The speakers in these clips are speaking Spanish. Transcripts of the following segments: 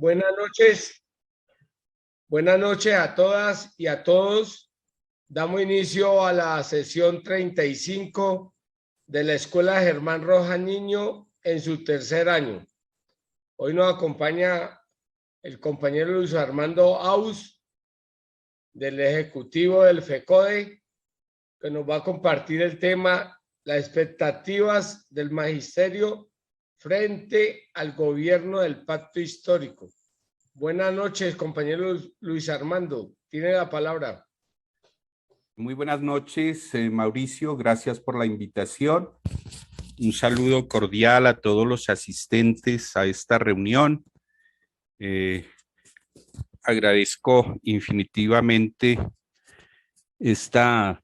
Buenas noches, buenas noches a todas y a todos. Damos inicio a la sesión 35 de la Escuela Germán Rojas Niño en su tercer año. Hoy nos acompaña el compañero Luis Armando Aus del Ejecutivo del FECODE, que nos va a compartir el tema las expectativas del magisterio frente al gobierno del pacto histórico. Buenas noches, compañero Luis Armando. Tiene la palabra. Muy buenas noches, Mauricio. Gracias por la invitación. Un saludo cordial a todos los asistentes a esta reunión. Agradezco infinitivamente esta,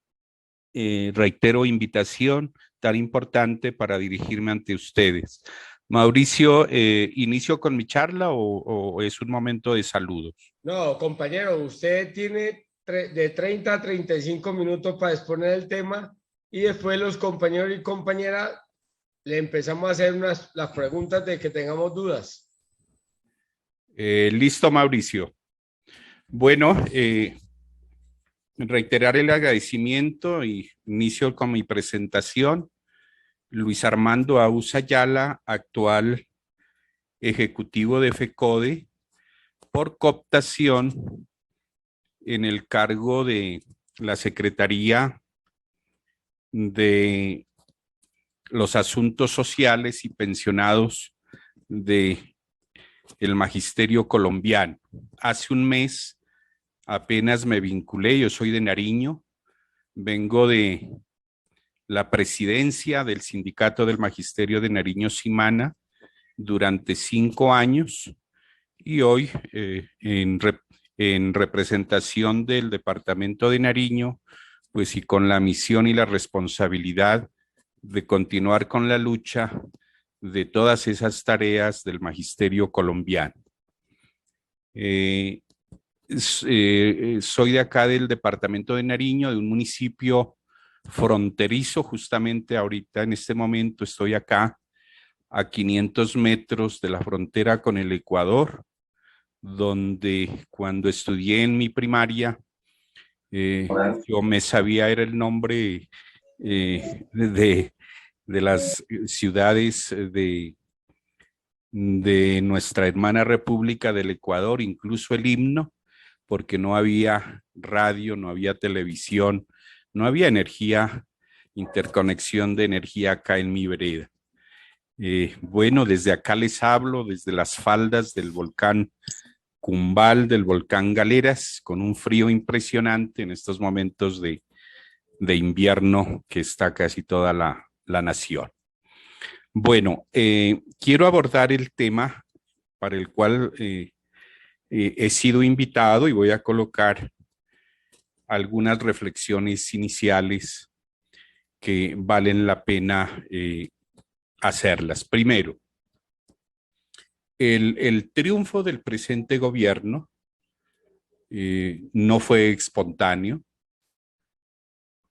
reitero, invitación tan importante para dirigirme ante ustedes. Mauricio, ¿inicio con mi charla o es un momento de saludos? No, compañero, usted tiene de 30 a 35 minutos para exponer el tema y después los compañeros y compañeras le empezamos a hacer las preguntas de que tengamos dudas. Listo, Mauricio. Bueno, reiterar el agradecimiento y inicio con mi presentación. Luis Armando Aus Ayala, actual ejecutivo de FECODE, por cooptación en el cargo de la Secretaría de los Asuntos Sociales y Pensionados de el Magisterio Colombiano. Hace un mes apenas me vinculé, yo soy de Nariño, vengo de la presidencia del Sindicato del Magisterio de Nariño Simana durante 5 años y hoy en representación del Departamento de Nariño, pues y con la misión y la responsabilidad de continuar con la lucha de todas esas tareas del magisterio colombiano. Soy de acá del departamento de Nariño, de un municipio fronterizo, justamente ahorita en este momento estoy acá a 500 metros de la frontera con el Ecuador, donde cuando estudié en mi primaria, yo me sabía era el nombre de las ciudades de nuestra hermana República del Ecuador, incluso el himno, porque no había radio, no había televisión, no había energía, interconexión de energía acá en mi vereda. Bueno, desde acá les hablo, desde las faldas del volcán Cumbal, del volcán Galeras, con un frío impresionante en estos momentos de invierno que está casi toda la nación. Bueno, quiero abordar el tema para el cual he sido invitado y voy a colocar algunas reflexiones iniciales que valen la pena hacerlas. Primero, el triunfo del presente gobierno no fue espontáneo,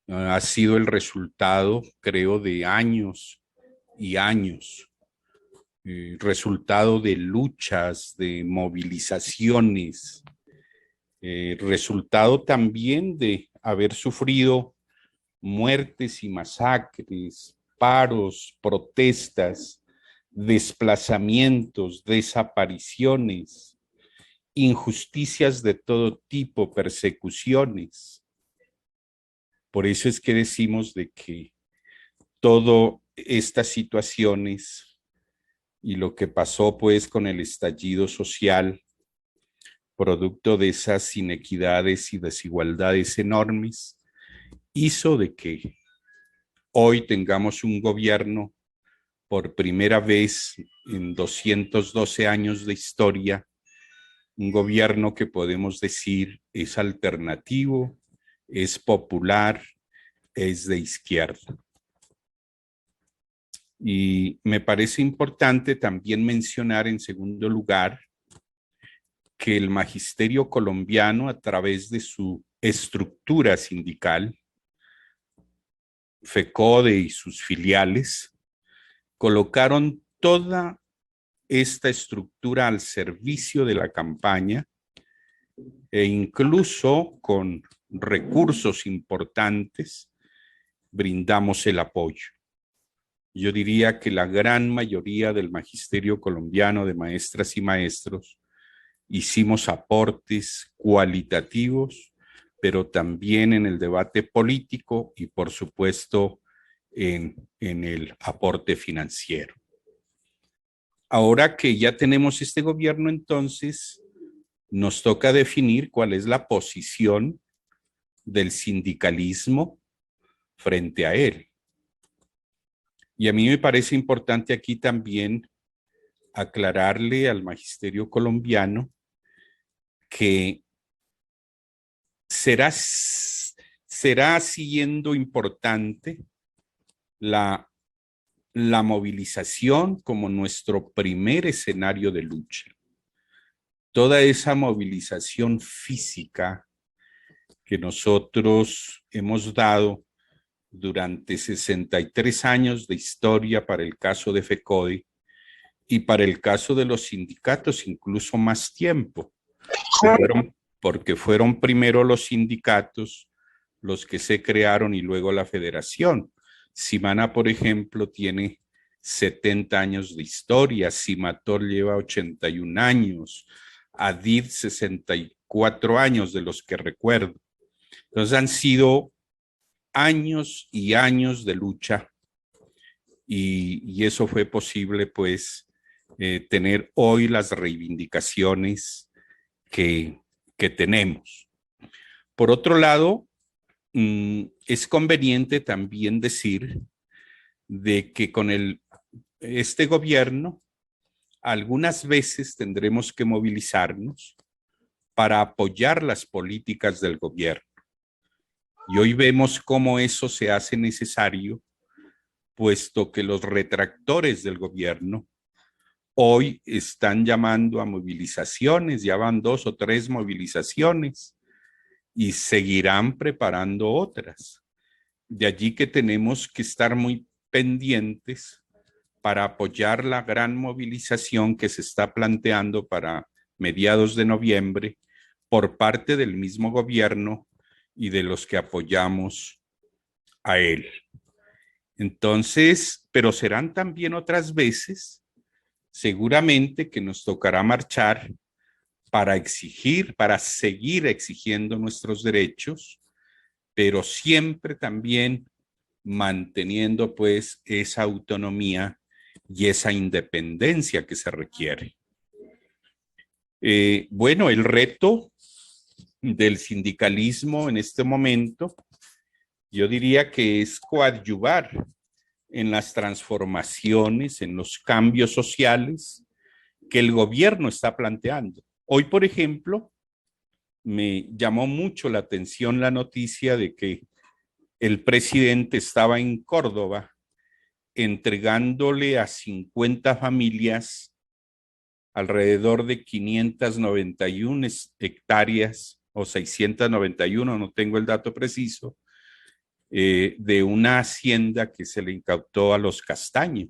ha sido el resultado, creo, de años y años, resultado de luchas, de movilizaciones, resultado también de haber sufrido muertes y masacres, paros, protestas, desplazamientos, desapariciones, injusticias de todo tipo, persecuciones. Por eso es que decimos de que todas estas situaciones y lo que pasó pues con el estallido social, producto de esas inequidades y desigualdades enormes, hizo de que hoy tengamos un gobierno por primera vez en 212 años de historia, un gobierno que podemos decir es alternativo, es popular, es de izquierda. Y me parece importante también mencionar en segundo lugar que el magisterio colombiano, a través de su estructura sindical, FECODE y sus filiales, colocaron toda esta estructura al servicio de la campaña e incluso con recursos importantes brindamos el apoyo. Yo diría que la gran mayoría del magisterio colombiano de maestras y maestros hicimos aportes cualitativos, pero también en el debate político y por supuesto en el aporte financiero. Ahora que ya tenemos este gobierno, entonces nos toca definir cuál es la posición del sindicalismo frente a él. Y a mí me parece importante aquí también aclararle al magisterio colombiano que será siendo importante la movilización como nuestro primer escenario de lucha. Toda esa movilización física que nosotros hemos dado durante 63 años de historia para el caso de FECODE y para el caso de los sindicatos incluso más tiempo, porque fueron primero los sindicatos los que se crearon y luego la federación. Simana, por ejemplo, tiene 70 años de historia, Simator lleva 81 años, ADID 64 años de los que recuerdo. Entonces han sido años y años de lucha y eso fue posible pues tener hoy las reivindicaciones que tenemos. Por otro lado, es conveniente también decir de que con este gobierno algunas veces tendremos que movilizarnos para apoyar las políticas del gobierno. Y hoy vemos cómo eso se hace necesario, puesto que los retractores del gobierno hoy están llamando a movilizaciones, ya van 2 o 3 movilizaciones y seguirán preparando otras. De allí que tenemos que estar muy pendientes para apoyar la gran movilización que se está planteando para mediados de noviembre por parte del mismo gobierno y de los que apoyamos a él. Entonces, pero serán también otras veces, seguramente que nos tocará marchar para exigir, para seguir exigiendo nuestros derechos, pero siempre también manteniendo pues esa autonomía y esa independencia que se requiere. Bueno, el reto del sindicalismo en este momento, yo diría que es coadyuvar en las transformaciones, en los cambios sociales que el gobierno está planteando. Hoy, por ejemplo, me llamó mucho la atención la noticia de que el presidente estaba en Córdoba entregándole a 50 familias alrededor de 591 hectáreas o 691, no tengo el dato preciso, de una hacienda que se le incautó a los Castaños.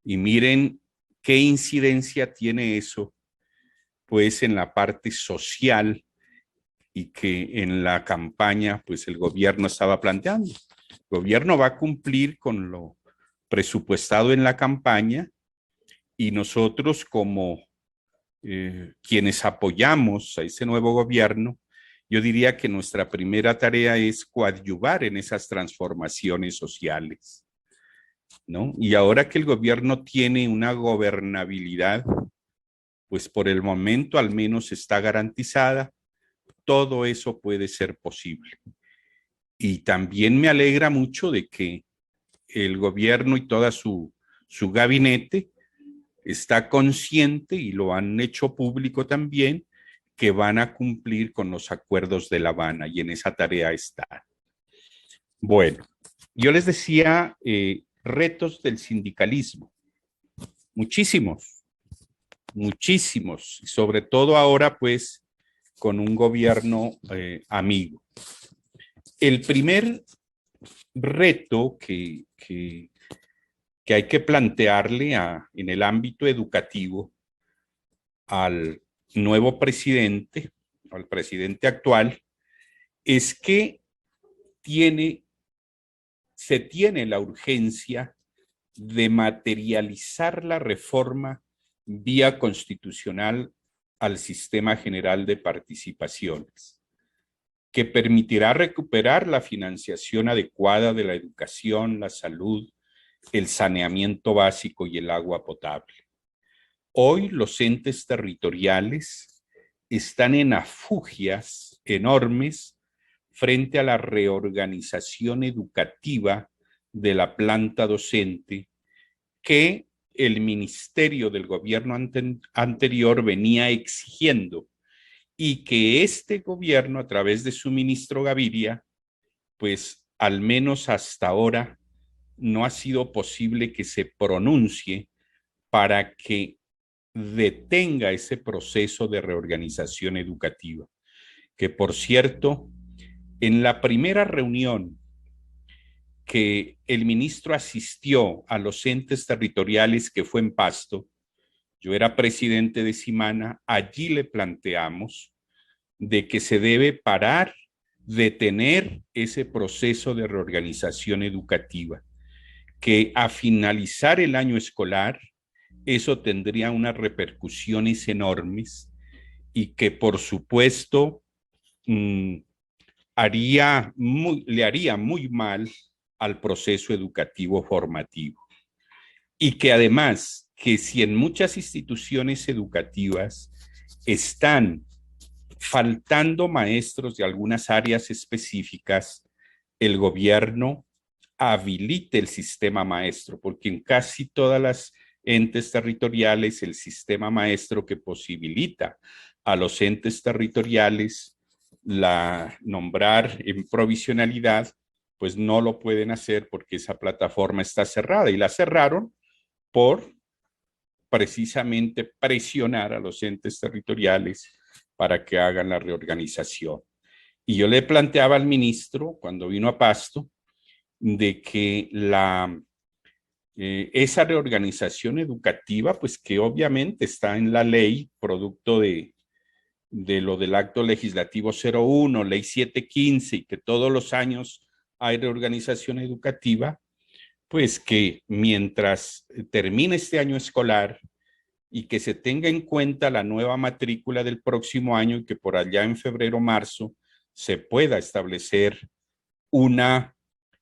Y miren qué incidencia tiene eso, pues en la parte social y que en la campaña, pues el gobierno estaba planteando. El gobierno va a cumplir con lo presupuestado en la campaña y nosotros como quienes apoyamos a ese nuevo gobierno, yo diría que nuestra primera tarea es coadyuvar en esas transformaciones sociales, ¿no? Y ahora que el gobierno tiene una gobernabilidad, pues por el momento al menos está garantizada, todo eso puede ser posible. Y también me alegra mucho de que el gobierno y toda su gabinete está consciente, y lo han hecho público también, que van a cumplir con los acuerdos de La Habana y en esa tarea está. Bueno, yo les decía retos del sindicalismo, muchísimos, muchísimos, y sobre todo ahora pues con un gobierno amigo. El primer reto que que hay que plantearle en el ámbito educativo al nuevo presidente, al presidente actual, es que se tiene la urgencia de materializar la reforma vía constitucional al sistema general de participaciones, que permitirá recuperar la financiación adecuada de la educación, la salud, el saneamiento básico y el agua potable. Hoy los entes territoriales están en afugias enormes frente a la reorganización educativa de la planta docente que el ministerio del gobierno anterior venía exigiendo y que este gobierno, a través de su ministro Gaviria, pues al menos hasta ahora no ha sido posible que se pronuncie para que detenga ese proceso de reorganización educativa. Que por cierto, en la primera reunión que el ministro asistió a los entes territoriales, que fue en Pasto, yo era presidente de Simana, allí le planteamos de que se debe parar, detener ese proceso de reorganización educativa, que a finalizar el año escolar, eso tendría unas repercusiones enormes y que por supuesto le haría muy mal al proceso educativo formativo. Y que además, que si en muchas instituciones educativas están faltando maestros de algunas áreas específicas, el gobierno habilite el sistema maestro, porque en casi todas las entes territoriales el sistema maestro que posibilita a los entes territoriales nombrar en provisionalidad, pues no lo pueden hacer porque esa plataforma está cerrada y la cerraron por precisamente presionar a los entes territoriales para que hagan la reorganización. Y yo le planteaba al ministro, cuando vino a Pasto, de que esa reorganización educativa, pues que obviamente está en la ley, producto de lo del acto legislativo 01, ley 715, y que todos los años hay reorganización educativa, pues que mientras termine este año escolar y que se tenga en cuenta la nueva matrícula del próximo año y que por allá en febrero, marzo, se pueda establecer una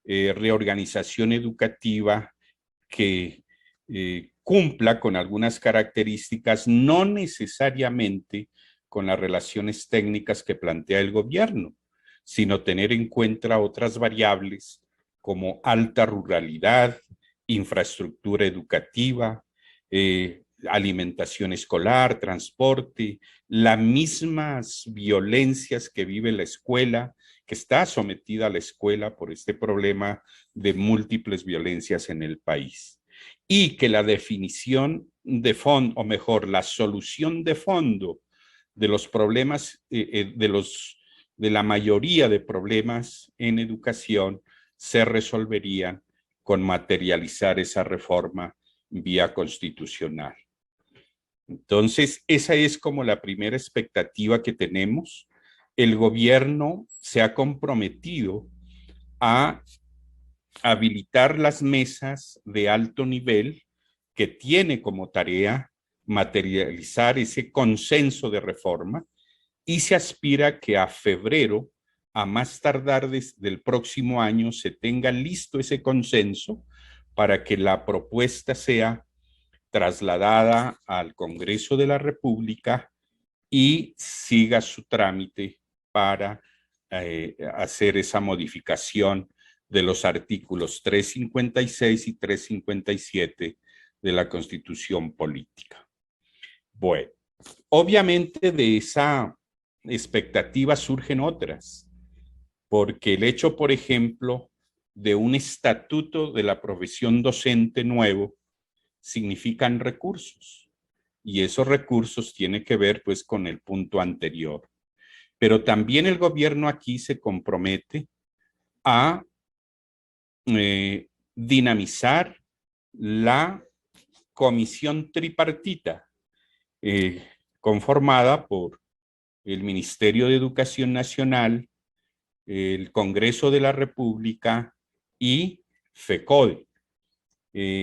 reorganización educativa que cumpla con algunas características, no necesariamente con las relaciones técnicas que plantea el gobierno, sino tener en cuenta otras variables como alta ruralidad, infraestructura educativa, alimentación escolar, transporte, las mismas violencias que vive la escuela, que está sometida a la escuela por este problema de múltiples violencias en el país. Y que la definición de fondo, o mejor, la solución de fondo de los problemas, de la mayoría de problemas en educación, se resolverían con materializar esa reforma vía constitucional. Entonces, esa es como la primera expectativa que tenemos. El gobierno se ha comprometido a habilitar las mesas de alto nivel que tiene como tarea materializar ese consenso de reforma y se aspira que a febrero, a más tardar del próximo año, se tenga listo ese consenso para que la propuesta sea trasladada al Congreso de la República y siga su trámite para hacer esa modificación de los artículos 356 y 357 de la Constitución Política. Bueno, obviamente de esa expectativa surgen otras, porque el hecho, por ejemplo, de un estatuto de la profesión docente nuevo significan recursos, y esos recursos tienen que ver pues con el punto anterior. Pero también el gobierno aquí se compromete a dinamizar la comisión tripartita conformada por el Ministerio de Educación Nacional, el Congreso de la República y FECODE.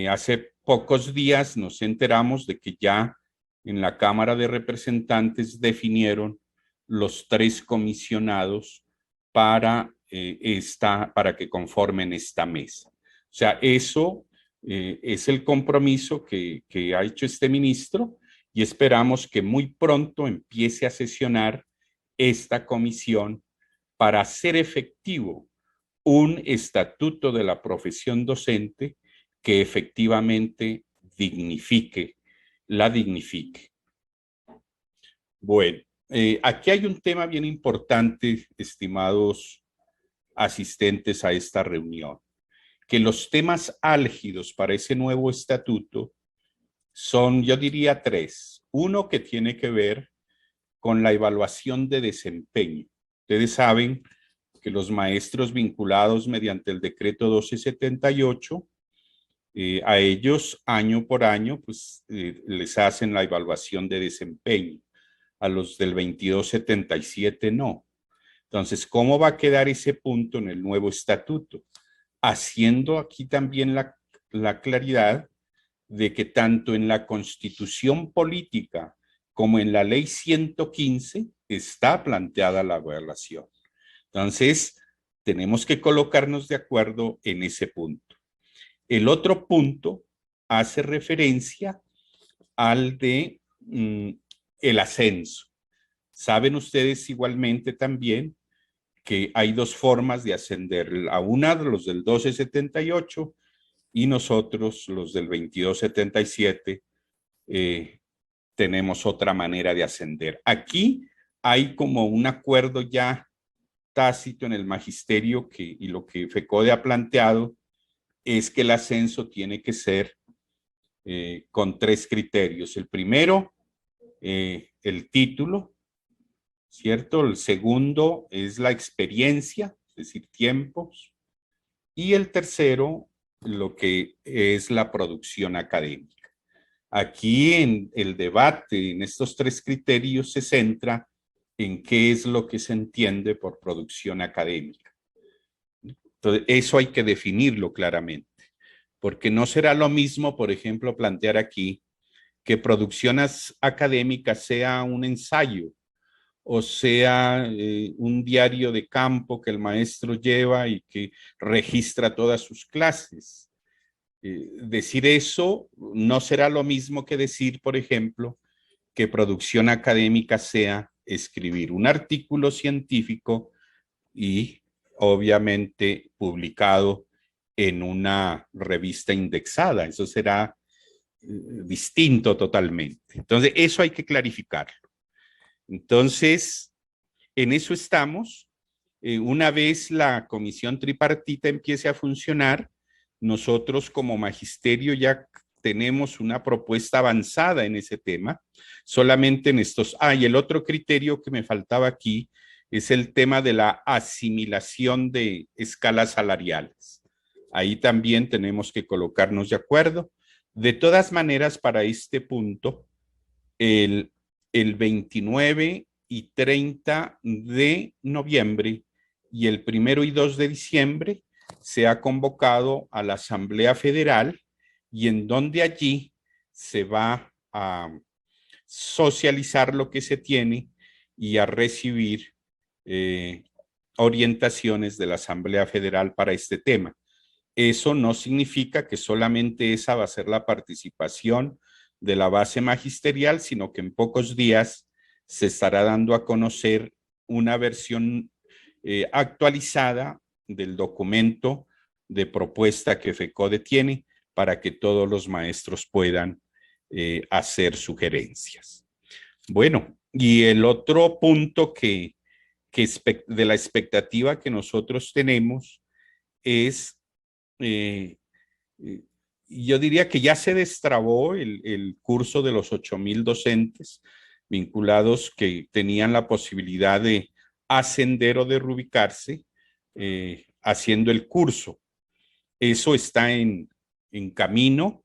Hace pocos días nos enteramos de que ya en la Cámara de Representantes definieron los 3 comisionados para que conformen esta mesa. O sea, eso es el compromiso que ha hecho este ministro y esperamos que muy pronto empiece a sesionar esta comisión para hacer efectivo un estatuto de la profesión docente que efectivamente la dignifique. Bueno, aquí hay un tema bien importante, estimados asistentes a esta reunión, que los temas álgidos para ese nuevo estatuto son, yo diría, 3. Uno que tiene que ver con la evaluación de desempeño. Ustedes saben que los maestros vinculados mediante el decreto 1278, a ellos año por año, pues les hacen la evaluación de desempeño. A los del 2277 no. Entonces, ¿cómo va a quedar ese punto en el nuevo estatuto? Haciendo aquí también la claridad de que tanto en la Constitución Política como en la Ley 115 está planteada la evaluación. Entonces, tenemos que colocarnos de acuerdo en ese punto. El otro punto hace referencia al de el ascenso. Saben ustedes igualmente también que hay 2 formas de ascender. A una, los del 1278 y nosotros, los del 2277, tenemos otra manera de ascender. Aquí hay como un acuerdo ya tácito en el magisterio y lo que FECODE ha planteado es que el ascenso tiene que ser con 3 criterios. El primero, el título, ¿cierto? El segundo es la experiencia, es decir, tiempos. Y el tercero, lo que es la producción académica. Aquí en el debate, en estos 3 criterios, se centra en qué es lo que se entiende por producción académica. Entonces, eso hay que definirlo claramente, porque no será lo mismo, por ejemplo, plantear aquí que producción académica sea un ensayo o sea un diario de campo que el maestro lleva y que registra todas sus clases. Decir eso no será lo mismo que decir, por ejemplo, que producción académica sea escribir un artículo científico y obviamente publicado en una revista indexada. Eso será distinto totalmente. Entonces, eso hay que clarificarlo. Entonces, en eso estamos. Una vez la comisión tripartita empiece a funcionar, nosotros como magisterio ya tenemos una propuesta avanzada en ese tema, solamente en estos. Y el otro criterio que me faltaba aquí es el tema de la asimilación de escalas salariales. Ahí también tenemos que colocarnos de acuerdo. De todas maneras, para este punto, el 29 y 30 de noviembre y el 1 y 2 de diciembre se ha convocado a la Asamblea Federal y en donde allí se va a socializar lo que se tiene y a recibir orientaciones de la Asamblea Federal para este tema. Eso no significa que solamente esa va a ser la participación de la base magisterial, sino que en pocos días se estará dando a conocer una versión actualizada del documento de propuesta que FECODE tiene para que todos los maestros puedan hacer sugerencias. Bueno, y el otro punto de la expectativa que nosotros tenemos es, yo diría que ya se destrabó el curso de los 8,000 docentes vinculados que tenían la posibilidad de ascender o de reubicarse haciendo el curso. Eso está en en camino.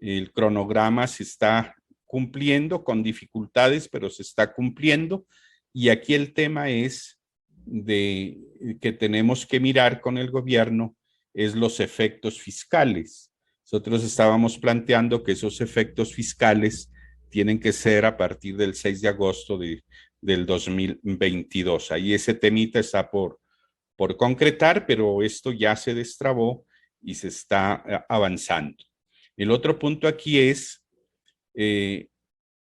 El cronograma se está cumpliendo con dificultades, pero se está cumpliendo. Y aquí el tema es de que tenemos que mirar con el gobierno es los efectos fiscales. Nosotros estábamos planteando que esos efectos fiscales tienen que ser a partir del 6 de agosto del 2022. Ahí ese temita está por concretar, pero esto ya se destrabó y se está avanzando. El otro punto aquí es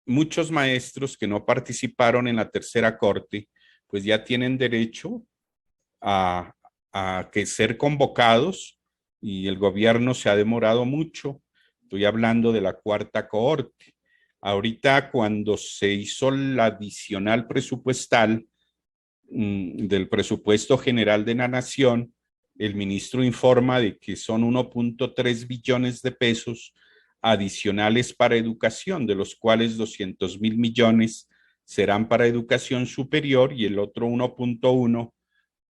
muchos maestros que no participaron en la tercera corte, pues ya tienen derecho a que ser convocados y el gobierno se ha demorado mucho. Estoy hablando de la cuarta cohorte. Ahorita cuando se hizo la adicional presupuestal del presupuesto general de la nación, el ministro informa de que son 1.3 billones de pesos adicionales para educación, de los cuales 200.000 millones serán para educación superior y el otro 1.1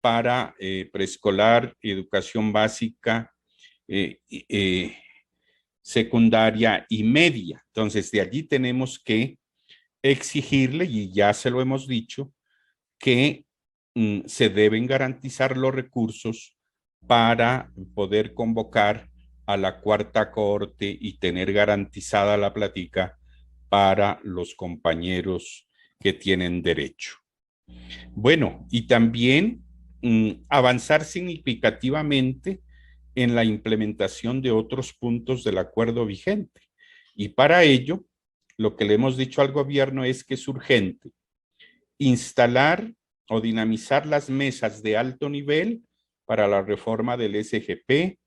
para preescolar, educación básica, secundaria y media. Entonces, de allí tenemos que exigirle, y ya se lo hemos dicho, que se deben garantizar los recursos para poder convocar a la cuarta cohorte y tener garantizada la plática para los compañeros que tienen derecho. Bueno, y también avanzar significativamente en la implementación de otros puntos del acuerdo vigente. Y para ello, lo que le hemos dicho al gobierno es que es urgente instalar o dinamizar las mesas de alto nivel para la reforma del SGP,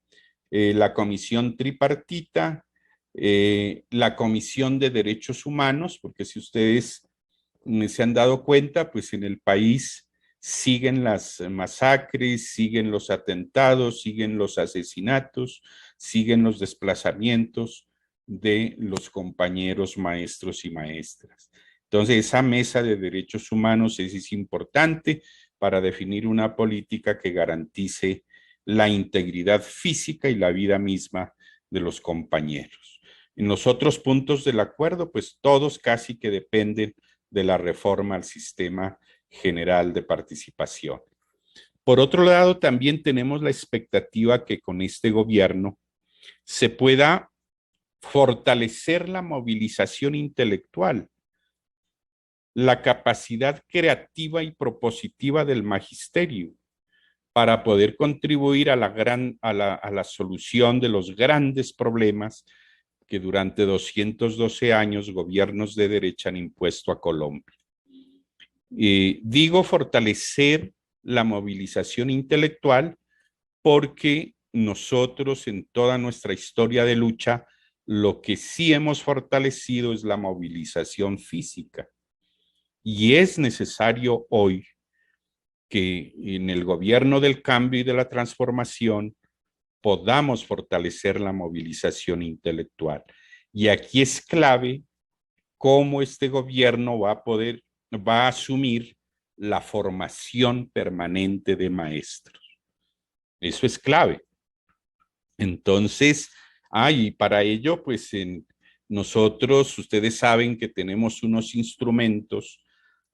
la comisión tripartita, la comisión de derechos humanos, porque si ustedes se han dado cuenta, pues en el país siguen las masacres, siguen los atentados, siguen los asesinatos, siguen los desplazamientos de los compañeros maestros y maestras. Entonces, esa mesa de derechos humanos es importante para definir una política que garantice la integridad física y la vida misma de los compañeros. En los otros puntos del acuerdo, pues todos casi que dependen de la reforma al sistema general de participación. Por otro lado, también tenemos la expectativa que con este gobierno se pueda fortalecer la movilización intelectual, la capacidad creativa y propositiva del magisterio para poder contribuir a la solución de los grandes problemas que durante 212 años gobiernos de derecha han impuesto a Colombia. Digo fortalecer la movilización intelectual porque nosotros en toda nuestra historia de lucha lo que sí hemos fortalecido es la movilización física. Y es necesario hoy que en el gobierno del cambio y de la transformación podamos fortalecer la movilización intelectual. Y aquí es clave cómo este gobierno va a asumir la formación permanente de maestros. Eso es clave. Entonces, y para ello, pues nosotros, ustedes saben que tenemos unos instrumentos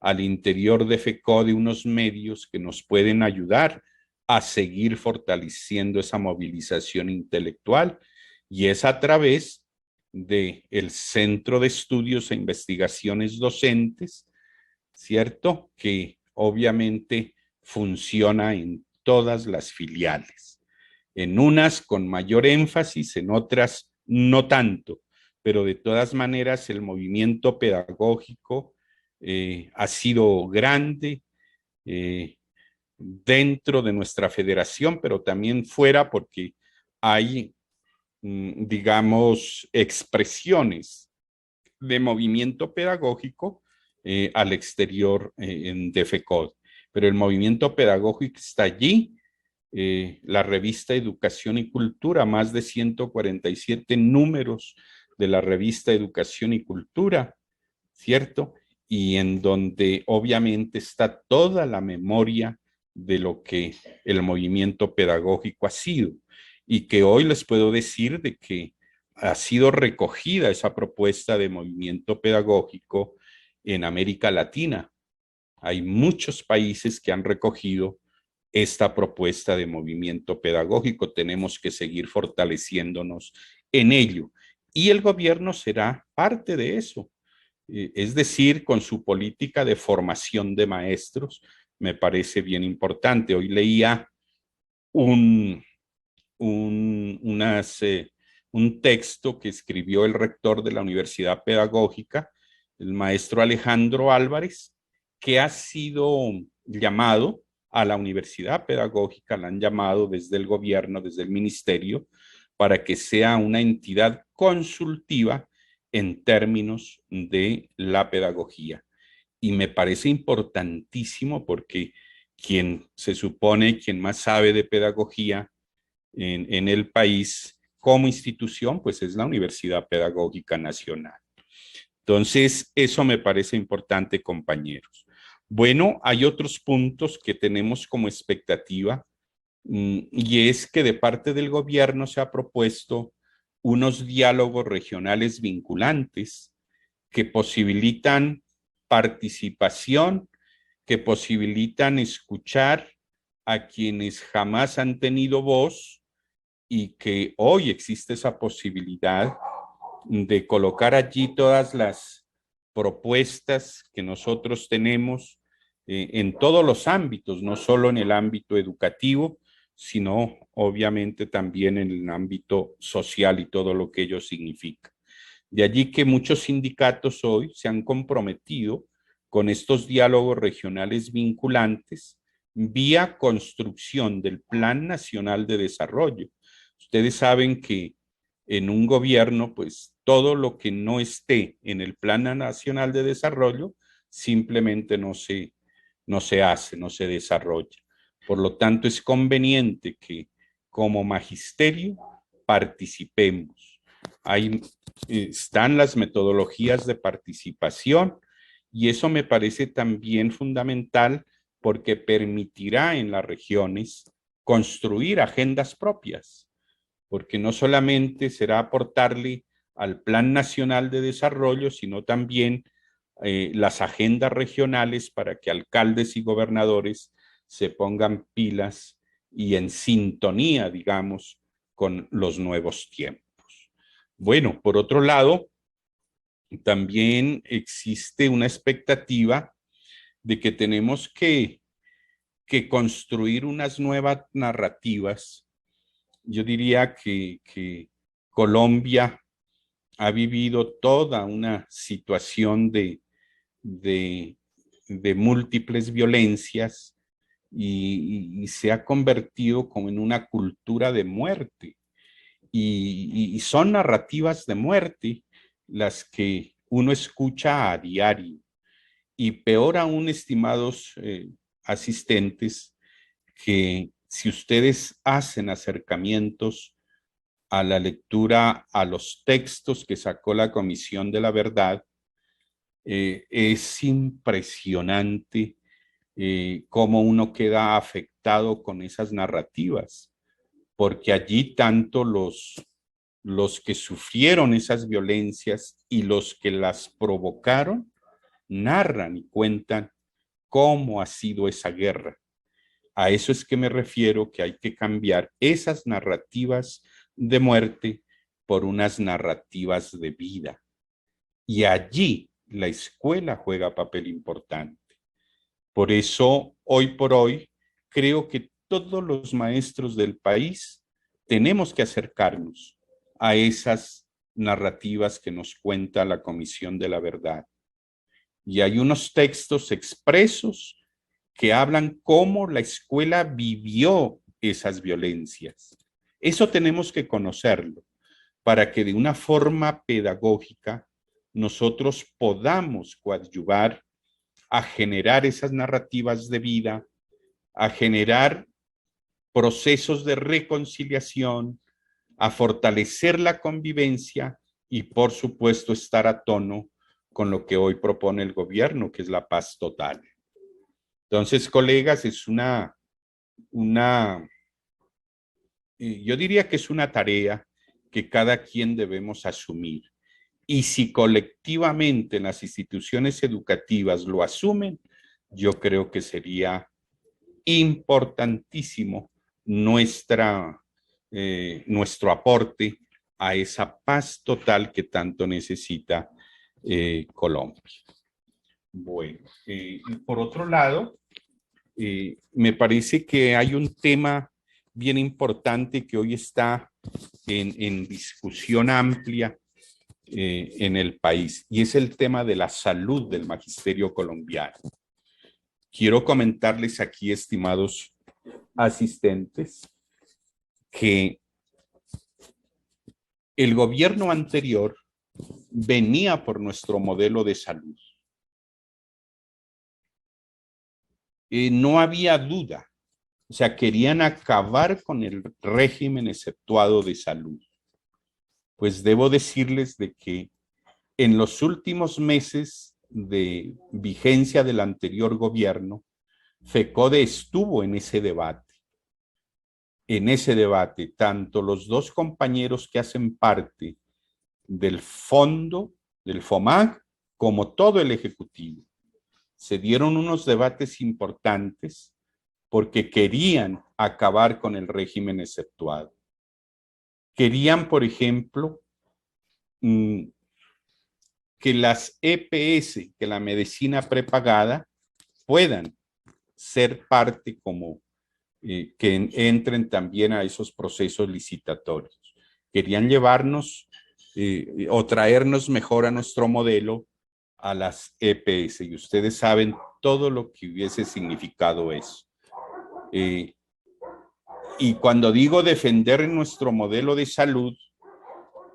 al interior de FECODE, unos medios que nos pueden ayudar a seguir fortaleciendo esa movilización intelectual, y es a través del Centro de Estudios e Investigaciones Docentes, ¿cierto? Que obviamente funciona en todas las filiales, en unas con mayor énfasis, en otras no tanto, pero de todas maneras el movimiento pedagógico ha sido grande dentro de nuestra federación, pero también fuera, porque hay, digamos, expresiones de movimiento pedagógico al exterior de FECOD. Pero el movimiento pedagógico está allí. La revista Educación y Cultura, más de 147 números de la revista Educación y Cultura, ¿cierto? Y en donde obviamente está toda la memoria de lo que el movimiento pedagógico ha sido. y que hoy les puedo decir de que ha sido recogida esa propuesta de movimiento pedagógico en América Latina. Hay muchos países que han recogido esta propuesta de movimiento pedagógico. Tenemos que seguir fortaleciéndonos en ello. Y el gobierno será parte de eso. Es decir, con su política de formación de maestros, me parece bien importante. Hoy leía un, un, unas, un texto que escribió el rector de la Universidad Pedagógica, el maestro Alejandro Álvarez, que ha sido llamado a la Universidad Pedagógica, la han llamado desde el gobierno, desde el ministerio, para que sea una entidad consultiva en términos de la pedagogía. Y me parece importantísimo porque quien se supone, quien más sabe de pedagogía en el país como institución, pues es la Universidad Pedagógica Nacional. Entonces, eso me parece importante, compañeros. Bueno, hay otros puntos que tenemos como expectativa y es que de parte del gobierno se ha propuesto unos diálogos regionales vinculantes que posibilitan participación, que posibilitan escuchar a quienes jamás han tenido voz y que hoy existe esa posibilidad de colocar allí todas las propuestas que nosotros tenemos en todos los ámbitos, no solo en el ámbito educativo, sino obviamente también en el ámbito social y todo lo que ello significa. De allí que muchos sindicatos hoy se han comprometido con estos diálogos regionales vinculantes vía construcción del Plan Nacional de Desarrollo. Ustedes saben que en un gobierno, pues todo lo que no esté en el Plan Nacional de Desarrollo simplemente no se hace, no se desarrolla. Por lo tanto, es conveniente que como magisterio participemos. Ahí están las metodologías de participación y eso me parece también fundamental porque permitirá en las regiones construir agendas propias, porque no solamente será aportarle al Plan Nacional de Desarrollo, sino también las agendas regionales para que alcaldes y gobernadores se pongan pilas y en sintonía, digamos, con los nuevos tiempos. Bueno, por otro lado, también existe una expectativa de que tenemos que construir unas nuevas narrativas. Yo diría que Colombia ha vivido toda una situación de múltiples violencias y se ha convertido como en una cultura de muerte. Y son narrativas de muerte las que uno escucha a diario. Y peor aún, estimados asistentes, que si ustedes hacen acercamientos a la lectura, a los textos que sacó la Comisión de la Verdad, es impresionante cómo uno queda afectado con esas narrativas, porque allí tanto los que sufrieron esas violencias y los que las provocaron narran y cuentan cómo ha sido esa guerra. A eso es que me refiero, que hay que cambiar esas narrativas de muerte por unas narrativas de vida. Y allí la escuela juega papel importante. Por eso, hoy por hoy, creo que todos los maestros del país tenemos que acercarnos a esas narrativas que nos cuenta la Comisión de la Verdad. Y hay unos textos expresos que hablan cómo la escuela vivió esas violencias. Eso tenemos que conocerlo para que de una forma pedagógica nosotros podamos coadyuvar a generar esas narrativas de vida, a generar procesos de reconciliación, a fortalecer la convivencia y, por supuesto, estar a tono con lo que hoy propone el gobierno, que es la paz total. Entonces, colegas, es una yo diría que es una tarea que cada quien debemos asumir. Y si colectivamente las instituciones educativas lo asumen, yo creo que sería importantísimo nuestro aporte a esa paz total que tanto necesita Colombia. Bueno, por otro lado, me parece que hay un tema bien importante que hoy está en discusión amplia en el país, y es el tema de la salud del magisterio colombiano. Quiero comentarles aquí, estimados asistentes, que el gobierno anterior venía por nuestro modelo de salud. No había duda, o sea, querían acabar con el régimen exceptuado de salud. Pues debo decirles de que en los últimos meses de vigencia del anterior gobierno, FECODE estuvo en ese debate. En ese debate, tanto los dos compañeros que hacen parte del fondo, del FOMAC, como todo el Ejecutivo, se dieron unos debates importantes porque querían acabar con el régimen exceptuado. Querían, por ejemplo, que las EPS, que la medicina prepagada, puedan ser parte como que entren también a esos procesos licitatorios. Querían llevarnos o traernos mejor a nuestro modelo a las EPS, y ustedes saben todo lo que hubiese significado eso. Y cuando digo defender nuestro modelo de salud,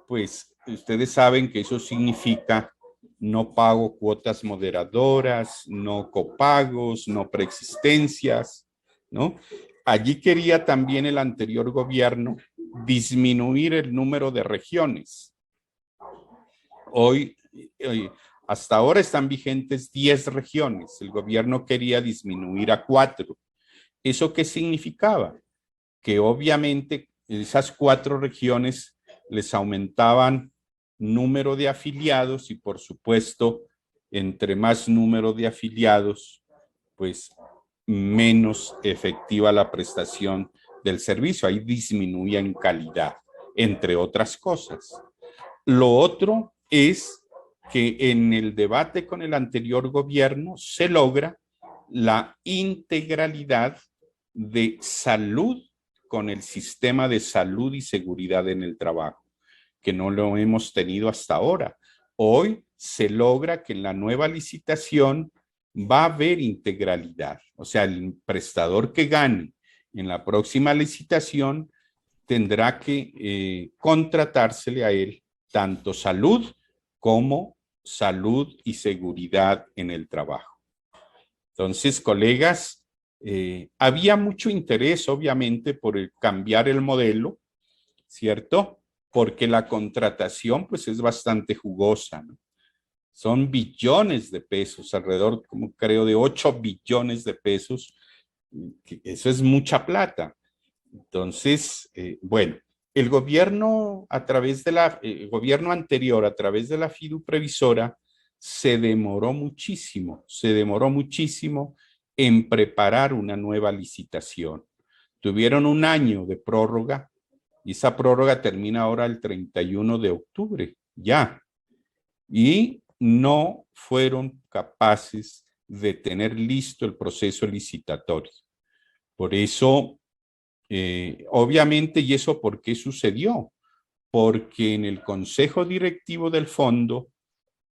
pues ustedes saben que eso significa no pago cuotas moderadoras, no copagos, no preexistencias, ¿no? Allí quería también el anterior gobierno disminuir el número de regiones. Hoy, hasta ahora están vigentes 10 regiones. El gobierno quería disminuir a 4. ¿Eso qué significaba? Que obviamente esas 4 regiones les aumentaban número de afiliados y, por supuesto, entre más número de afiliados, pues menos efectiva la prestación del servicio. Ahí disminuía en calidad, entre otras cosas. Lo otro es que en el debate con el anterior gobierno se logra la integralidad de salud con el sistema de salud y seguridad en el trabajo, que no lo hemos tenido hasta ahora. Hoy se logra que en la nueva licitación va a haber integralidad. O sea, el prestador que gane en la próxima licitación tendrá que contratársele a él tanto salud como salud y seguridad en el trabajo. Entonces, colegas, había mucho interés, obviamente, por cambiar el modelo, ¿cierto? Porque la contratación, pues, es bastante jugosa, ¿no? Son billones de pesos, alrededor, como creo, de 8 billones de pesos. Eso es mucha plata. Entonces, bueno, el gobierno el gobierno anterior, a través de la FIDU previsora, se demoró muchísimo en preparar una nueva licitación. Tuvieron un año de prórroga y esa prórroga termina ahora el 31 de octubre, ya. Y no fueron capaces de tener listo el proceso licitatorio. Por eso, obviamente, ¿y eso por qué sucedió? Porque en el consejo directivo del fondo,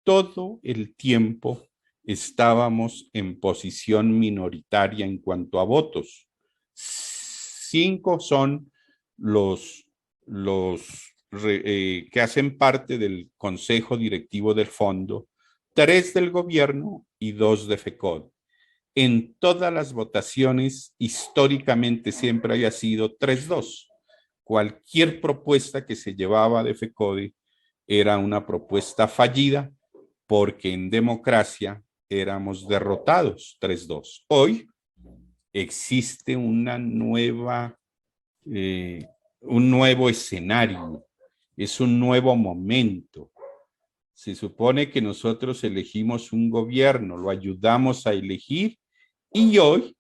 todo el tiempo estábamos en posición minoritaria en cuanto a votos. 5 son los que hacen parte del consejo directivo del fondo, 3 del gobierno y 2 de FECOD. En todas las votaciones, históricamente siempre haya sido 3-2. Cualquier propuesta que se llevaba de FECODE era una propuesta fallida, porque en democracia éramos derrotados 3-2. Hoy existe una nueva un nuevo escenario, es un nuevo momento. Se supone que nosotros elegimos un gobierno, lo ayudamos a elegir y hoy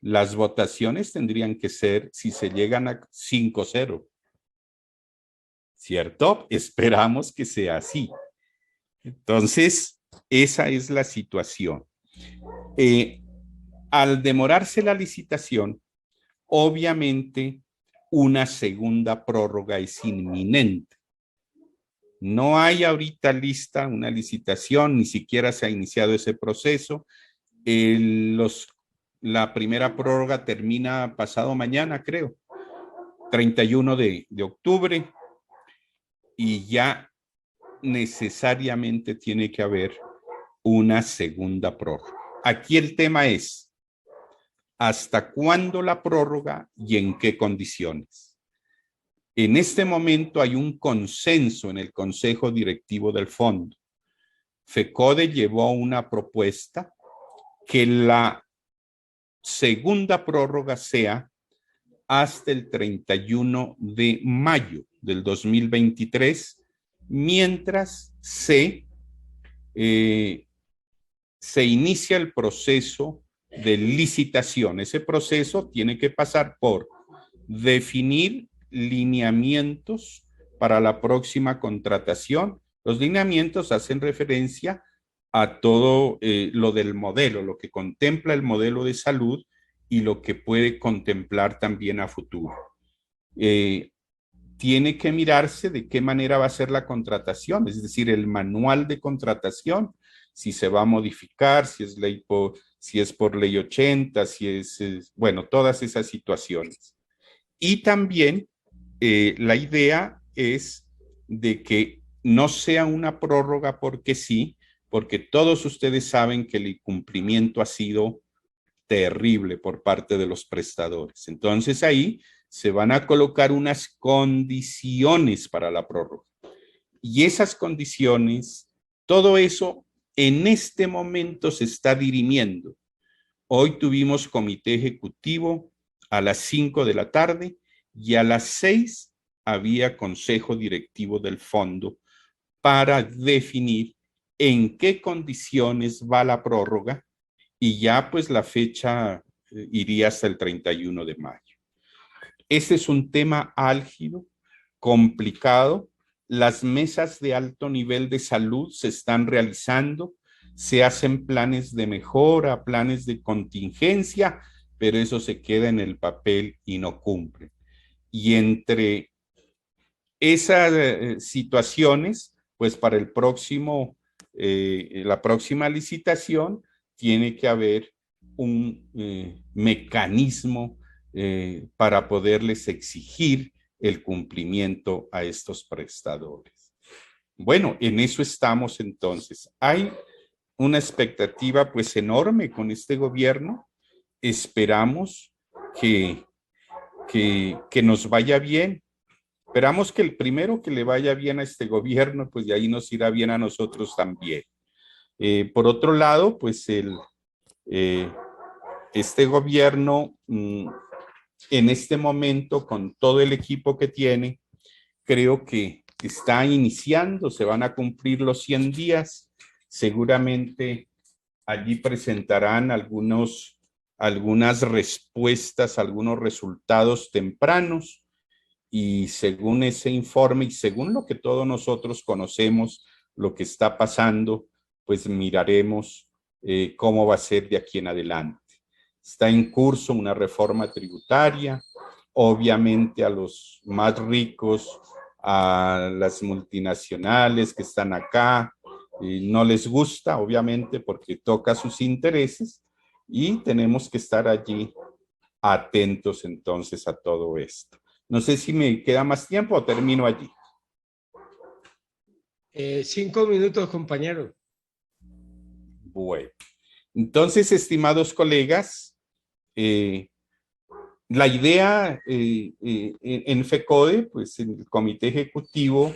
las votaciones tendrían que ser si se llegan a 5-0. ¿Cierto? Esperamos que sea así. Entonces, esa es la situación. Al demorarse la licitación, obviamente una segunda prórroga es inminente. No hay ahorita lista una licitación, ni siquiera se ha iniciado ese proceso. La primera prórroga termina pasado mañana, creo, 31 de octubre, y ya necesariamente tiene que haber una segunda prórroga. Aquí el tema es, ¿hasta cuándo la prórroga y en qué condiciones? En este momento hay un consenso en el Consejo Directivo del Fondo. FECODE llevó una propuesta que la segunda prórroga sea hasta el 31 de mayo del 2023, mientras se inicia el proceso de licitación. Ese proceso tiene que pasar por definir lineamientos para la próxima contratación. Los lineamientos hacen referencia a todo lo del modelo, lo que contempla el modelo de salud y lo que puede contemplar también a futuro. Tiene que mirarse de qué manera va a ser la contratación, es decir, el manual de contratación, si se va a modificar, si es por ley 80, bueno, todas esas situaciones. Y también la idea es de que no sea una prórroga porque sí, porque todos ustedes saben que el incumplimiento ha sido terrible por parte de los prestadores. Entonces ahí se van a colocar unas condiciones para la prórroga. Y esas condiciones, todo eso en este momento se está dirimiendo. Hoy tuvimos comité ejecutivo a las 5 de la tarde y a las 6 había consejo directivo del fondo para definir en qué condiciones va la prórroga y ya pues la fecha iría hasta el 31 de mayo. Este es un tema álgido, complicado. Las mesas de alto nivel de salud se están realizando, se hacen planes de mejora, planes de contingencia, pero eso se queda en el papel y no cumple. Y entre esas situaciones, pues para el próximo, la próxima licitación, tiene que haber un mecanismo para poderles exigir el cumplimiento a estos prestadores. Bueno, en eso estamos entonces. Hay una expectativa pues enorme con este gobierno. Esperamos que nos vaya bien. Esperamos que el primero que le vaya bien a este gobierno, pues de ahí nos irá bien a nosotros también. Por otro lado, pues este gobierno en este momento, con todo el equipo que tiene, creo que está iniciando, se van a cumplir los 100 días. Seguramente allí presentarán algunas respuestas, algunos resultados tempranos. Y según ese informe y según lo que todos nosotros conocemos, lo que está pasando, pues miraremos cómo va a ser de aquí en adelante. Está en curso una reforma tributaria, obviamente a los más ricos, a las multinacionales que están acá, no les gusta, obviamente, porque toca sus intereses y tenemos que estar allí atentos entonces a todo esto. No sé si me queda más tiempo o termino allí. 5 minutos, compañero. Bueno, entonces, estimados colegas, la idea en FECODE, pues en el comité ejecutivo,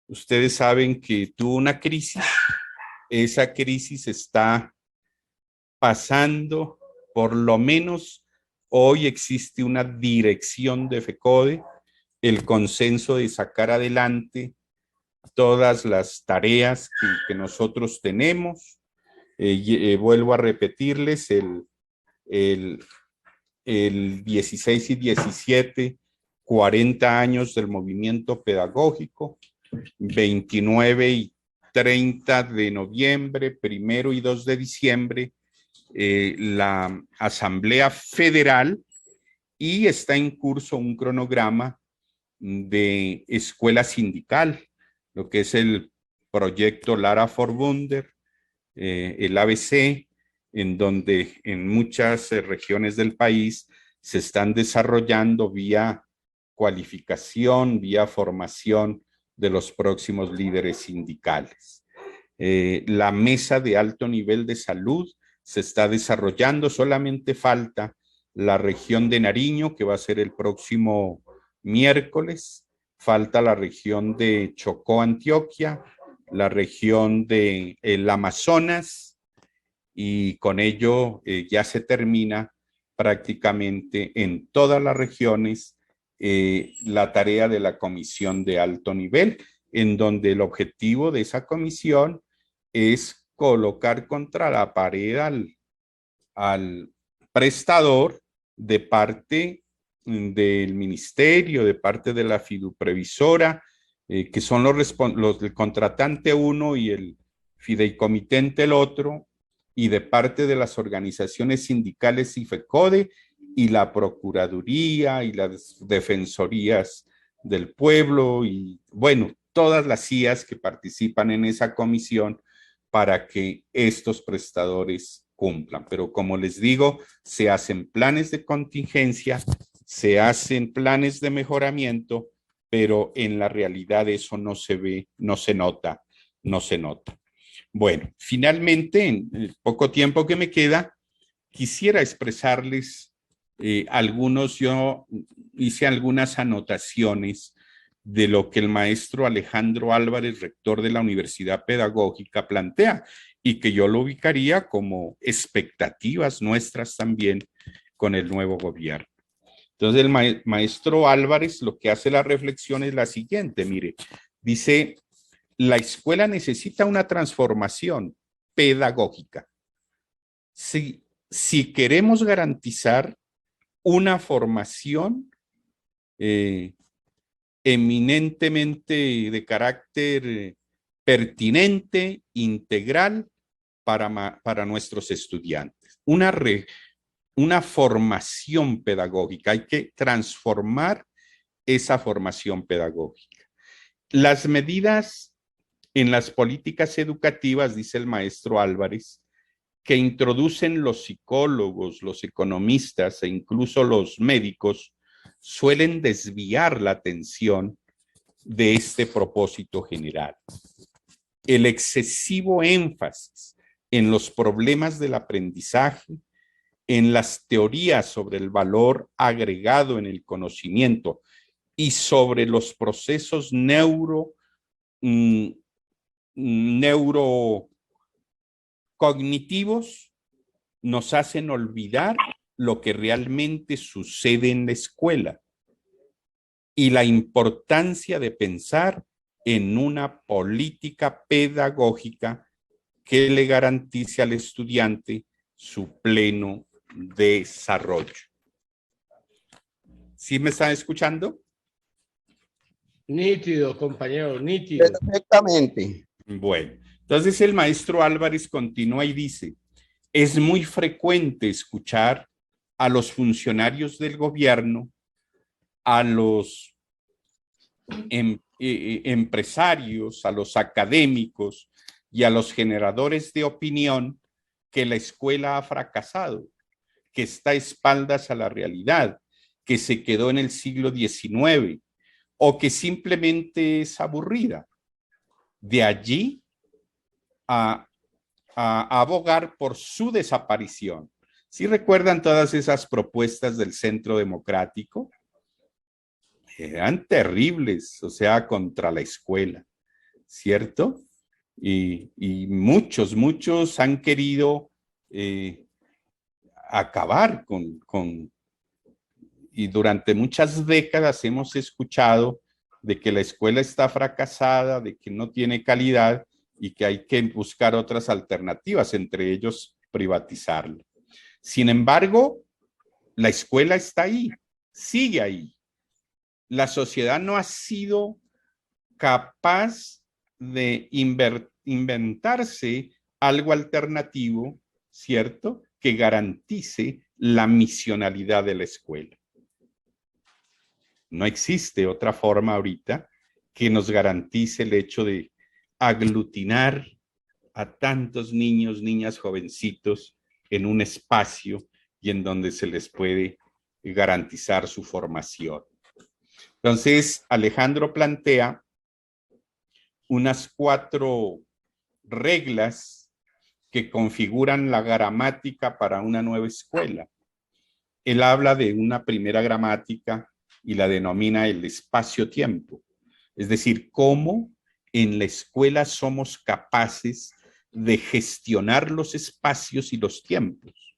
ustedes saben que tuvo una crisis. Esa crisis está pasando, por lo menos hoy existe una dirección de FECODE. el consenso de sacar adelante todas las tareas que nosotros tenemos. Vuelvo a repetirles, el 16 y 17, 40 años del movimiento pedagógico, 29 y 30 de noviembre, 1 y 2 de diciembre, la Asamblea Federal, y está en curso un cronograma de escuela sindical, lo que es el proyecto Lara for Wunder, el ABC, en donde en muchas regiones del país se están desarrollando vía cualificación, vía formación de los próximos líderes sindicales. La mesa de alto nivel de salud se está desarrollando, solamente falta la región de Nariño, que va a ser el próximo miércoles, falta la región de Chocó, Antioquia, la región de el Amazonas, y con ello ya se termina prácticamente en todas las regiones la tarea de la comisión de alto nivel, en donde el objetivo de esa comisión es colocar contra la pared al prestador de parte del ministerio, de parte de la fiduprevisora, que son los del contratante uno y el fideicomitente el otro, y de parte de las organizaciones sindicales y FECODE y la Procuraduría y las Defensorías del Pueblo y, bueno, todas las CIAs que participan en esa comisión para que estos prestadores cumplan. Pero como les digo, se hacen planes de contingencia, se hacen planes de mejoramiento, pero en la realidad eso no se ve, no se nota. Bueno, finalmente, en el poco tiempo que me queda, quisiera expresarles yo hice algunas anotaciones de lo que el maestro Alejandro Álvarez, rector de la Universidad Pedagógica, plantea, y que yo lo ubicaría como expectativas nuestras también con el nuevo gobierno. Entonces, el maestro Álvarez lo que hace la reflexión es la siguiente, mire, dice, la escuela necesita una transformación pedagógica. Si queremos garantizar una formación eminentemente de carácter pertinente, integral para nuestros estudiantes. Una formación pedagógica. Hay que transformar esa formación pedagógica. Las medidas en las políticas educativas, dice el maestro Álvarez, que introducen los psicólogos, los economistas e incluso los médicos, suelen desviar la atención de este propósito general. El excesivo énfasis en los problemas del aprendizaje, en las teorías sobre el valor agregado en el conocimiento y sobre los procesos neurocognitivos nos hacen olvidar lo que realmente sucede en la escuela y la importancia de pensar en una política pedagógica que le garantice al estudiante su pleno desarrollo. ¿Sí me están escuchando? Nítido, compañero, nítido. Perfectamente. Bueno, entonces el maestro Álvarez continúa y dice, es muy frecuente escuchar a los funcionarios del gobierno, a los empresarios, a los académicos y a los generadores de opinión que la escuela ha fracasado, que está a espaldas a la realidad, que se quedó en el siglo XIX o que simplemente es aburrida. De allí a abogar por su desaparición. ¿Sí recuerdan todas esas propuestas del Centro Democrático? Eran terribles, o sea, contra la escuela, ¿cierto? Y muchos han querido acabar con y durante muchas décadas hemos escuchado de que la escuela está fracasada, de que no tiene calidad y que hay que buscar otras alternativas, entre ellos privatizarla. Sin embargo, la escuela está ahí, sigue ahí. La sociedad no ha sido capaz de inventarse algo alternativo, ¿cierto?, que garantice la misionalidad de la escuela. No existe otra forma ahorita que nos garantice el hecho de aglutinar a tantos niños, niñas, jovencitos en un espacio y en donde se les puede garantizar su formación. Entonces, Alejandro plantea unas 4 reglas que configuran la gramática para una nueva escuela. Él habla de una primera gramática y la denomina el espacio-tiempo. Es decir, cómo en la escuela somos capaces de gestionar los espacios y los tiempos.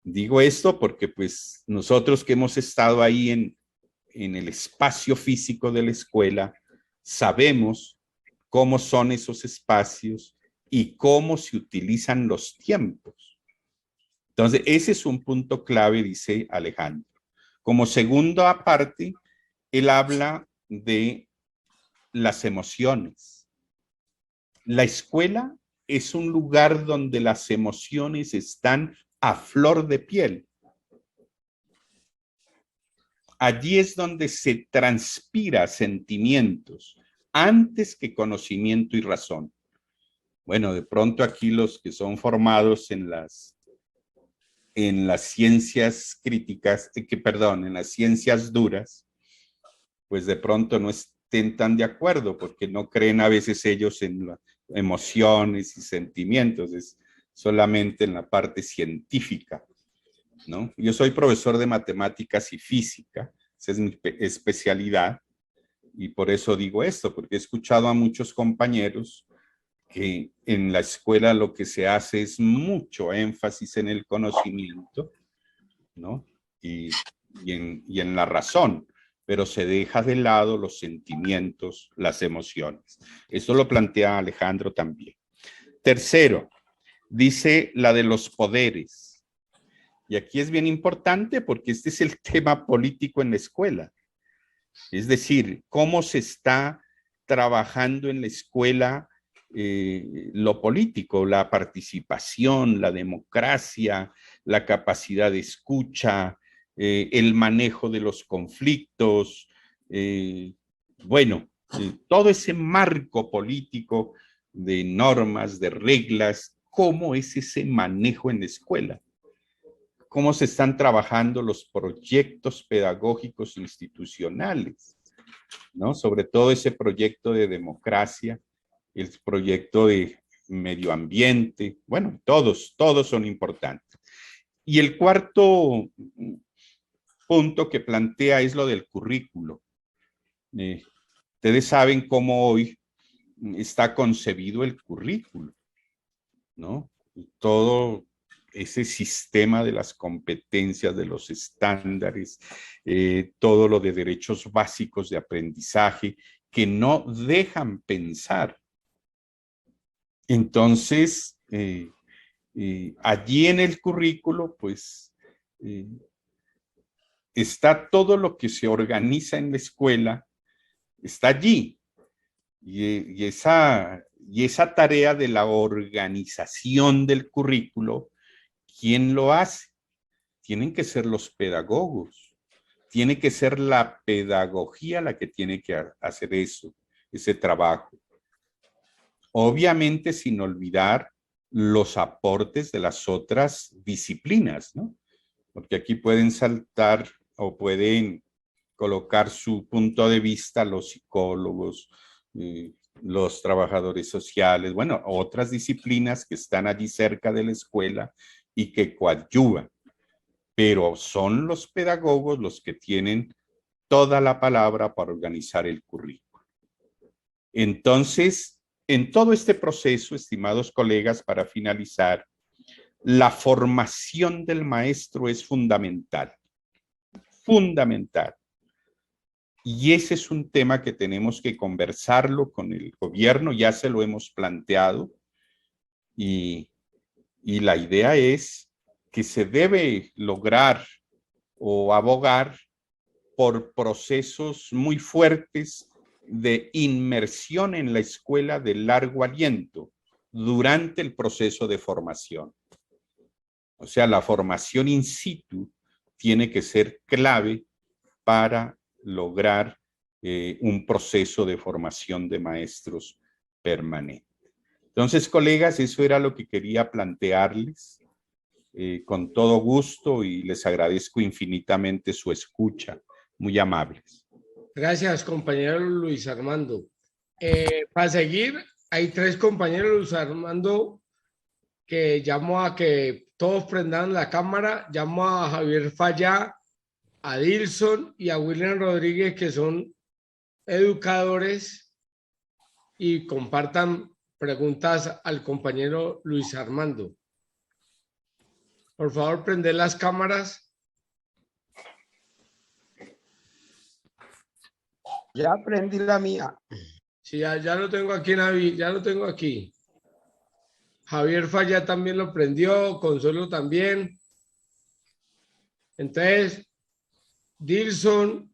Digo esto porque pues nosotros que hemos estado ahí en el espacio físico de la escuela, sabemos cómo son esos espacios y cómo se utilizan los tiempos. Entonces, ese es un punto clave, dice Alejandro. Como segunda parte, él habla de las emociones. La escuela es un lugar donde las emociones están a flor de piel. Allí es donde se transpira sentimientos antes que conocimiento y razón. Bueno, de pronto aquí los que son formados en las ciencias críticas, en las ciencias duras, pues de pronto no estén tan de acuerdo porque no creen a veces ellos en las emociones y sentimientos, es solamente en la parte científica, ¿no? Yo soy profesor de matemáticas y física, esa es mi especialidad, y por eso digo esto, porque he escuchado a muchos compañeros que en la escuela lo que se hace es mucho énfasis en el conocimiento, ¿no? Y en la razón, pero se deja de lado los sentimientos, las emociones. Eso lo plantea Alejandro también. Tercero, dice la de los poderes. Y aquí es bien importante porque este es el tema político en la escuela. Es decir, cómo se está trabajando en la escuela lo político, la participación, la democracia, la capacidad de escucha, el manejo de los conflictos, todo ese marco político de normas, de reglas, cómo es ese manejo en la escuela, cómo se están trabajando los proyectos pedagógicos institucionales, ¿no? Sobre todo ese proyecto de democracia, el proyecto de medio ambiente, bueno, todos son importantes. Y el cuarto punto que plantea es lo del currículo. Ustedes saben cómo hoy está concebido el currículo, ¿no? Todo ese sistema de las competencias, de los estándares, todo lo de derechos básicos de aprendizaje que no dejan pensar. Entonces, allí en el currículo, pues, está todo lo que se organiza en la escuela, está allí. Y esa tarea de la organización del currículo, ¿quién lo hace? Tienen que ser los pedagogos. Tiene que ser la pedagogía la que tiene que hacer eso, ese trabajo. Obviamente sin olvidar los aportes de las otras disciplinas, ¿no? Porque aquí pueden saltar o pueden colocar su punto de vista los psicólogos, los trabajadores sociales, bueno, otras disciplinas que están allí cerca de la escuela y que coadyuvan, pero son los pedagogos los que tienen toda la palabra para organizar el currículo. Entonces, en todo este proceso, estimados colegas, para finalizar, la formación del maestro es fundamental. fundamental. Y ese es un tema que tenemos que conversarlo con el gobierno, ya se lo hemos planteado, y la idea es que se debe lograr o abogar por procesos muy fuertes de inmersión en la escuela de largo aliento durante el proceso de formación. O sea, la formación in situ tiene que ser clave para lograr un proceso de formación de maestros permanente. Entonces, colegas, eso era lo que quería plantearles con todo gusto, y les agradezco infinitamente su escucha. Muy amables. Gracias, compañero Luis Armando. Para seguir, hay 3 compañeros, Luis Armando, que llamo a que todos prendan la cámara. Llamo a Javier Falla, a Dilson y a William Rodríguez, que son educadores, y compartan preguntas al compañero Luis Armando. Por favor, prender las cámaras. Ya aprendí la mía. Sí, ya lo tengo aquí, Navi, ya lo tengo aquí. Javier Falla también lo prendió, Consuelo también. Entonces, Dilson,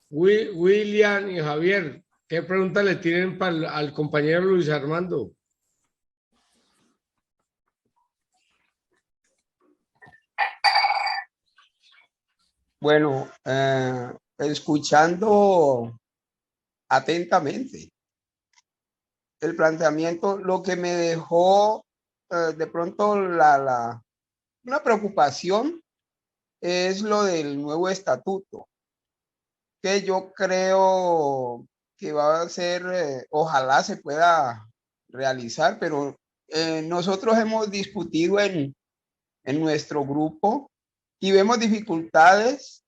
William y Javier, ¿qué pregunta le tienen al compañero Luis Armando? Bueno, escuchando atentamente el planteamiento, lo que me dejó de pronto una preocupación es lo del nuevo estatuto, que yo creo que va a ser, ojalá se pueda realizar, pero nosotros hemos discutido en nuestro grupo y vemos dificultades,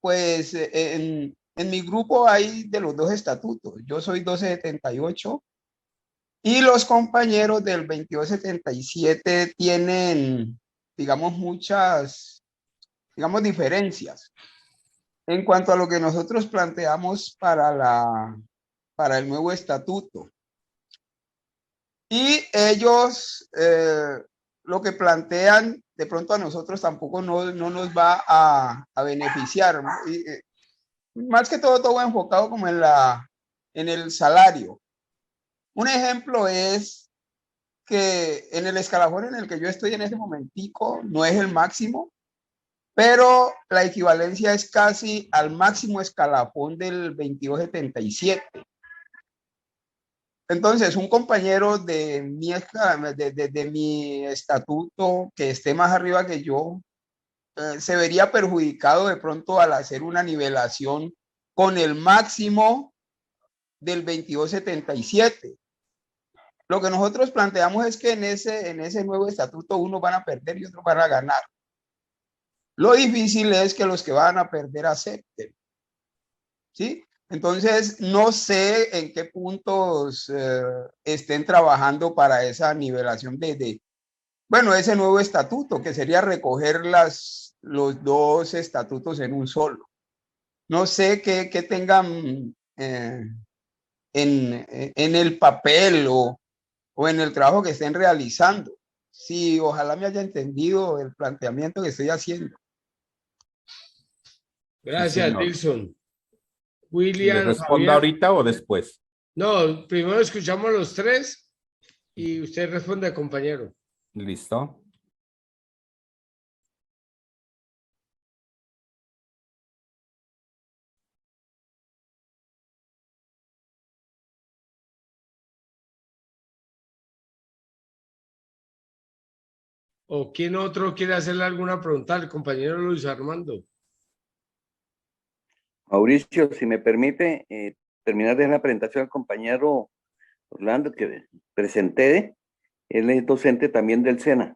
pues en mi grupo hay de los 2 estatutos. Yo soy 1278 y los compañeros del 2277 tienen, digamos, muchas, digamos, diferencias en cuanto a lo que nosotros planteamos para el nuevo estatuto. Y ellos lo que plantean de pronto a nosotros tampoco no nos va a beneficiar, ¿no? Y, más que todo enfocado como en el salario. Un ejemplo es que en el escalafón en el que yo estoy en este momentico no es el máximo, pero la equivalencia es casi al máximo escalafón del 2277. Entonces, un compañero de mi estatuto que esté más arriba que yo, se vería perjudicado de pronto al hacer una nivelación con el máximo del 2277. Lo que nosotros planteamos es que en ese nuevo estatuto unos van a perder y otros van a ganar. Lo difícil es que los que van a perder acepten, ¿sí? Entonces, no sé en qué puntos estén trabajando para esa nivelación bueno, ese nuevo estatuto, que sería recoger los 2 estatutos en un solo. No sé qué tengan en el papel o en el trabajo que estén realizando. Sí, ojalá me haya entendido el planteamiento que estoy haciendo. Gracias, Sí, Dilson. ¿le William, respondo Javier. ahorita o después? No, primero escuchamos los 3 y usted responde, compañero. ¿Listo? ¿O quién otro quiere hacerle alguna pregunta al compañero Luis Armando? Mauricio, si me permite terminar de la presentación al compañero Orlando, que presenté, él es docente también del SENA.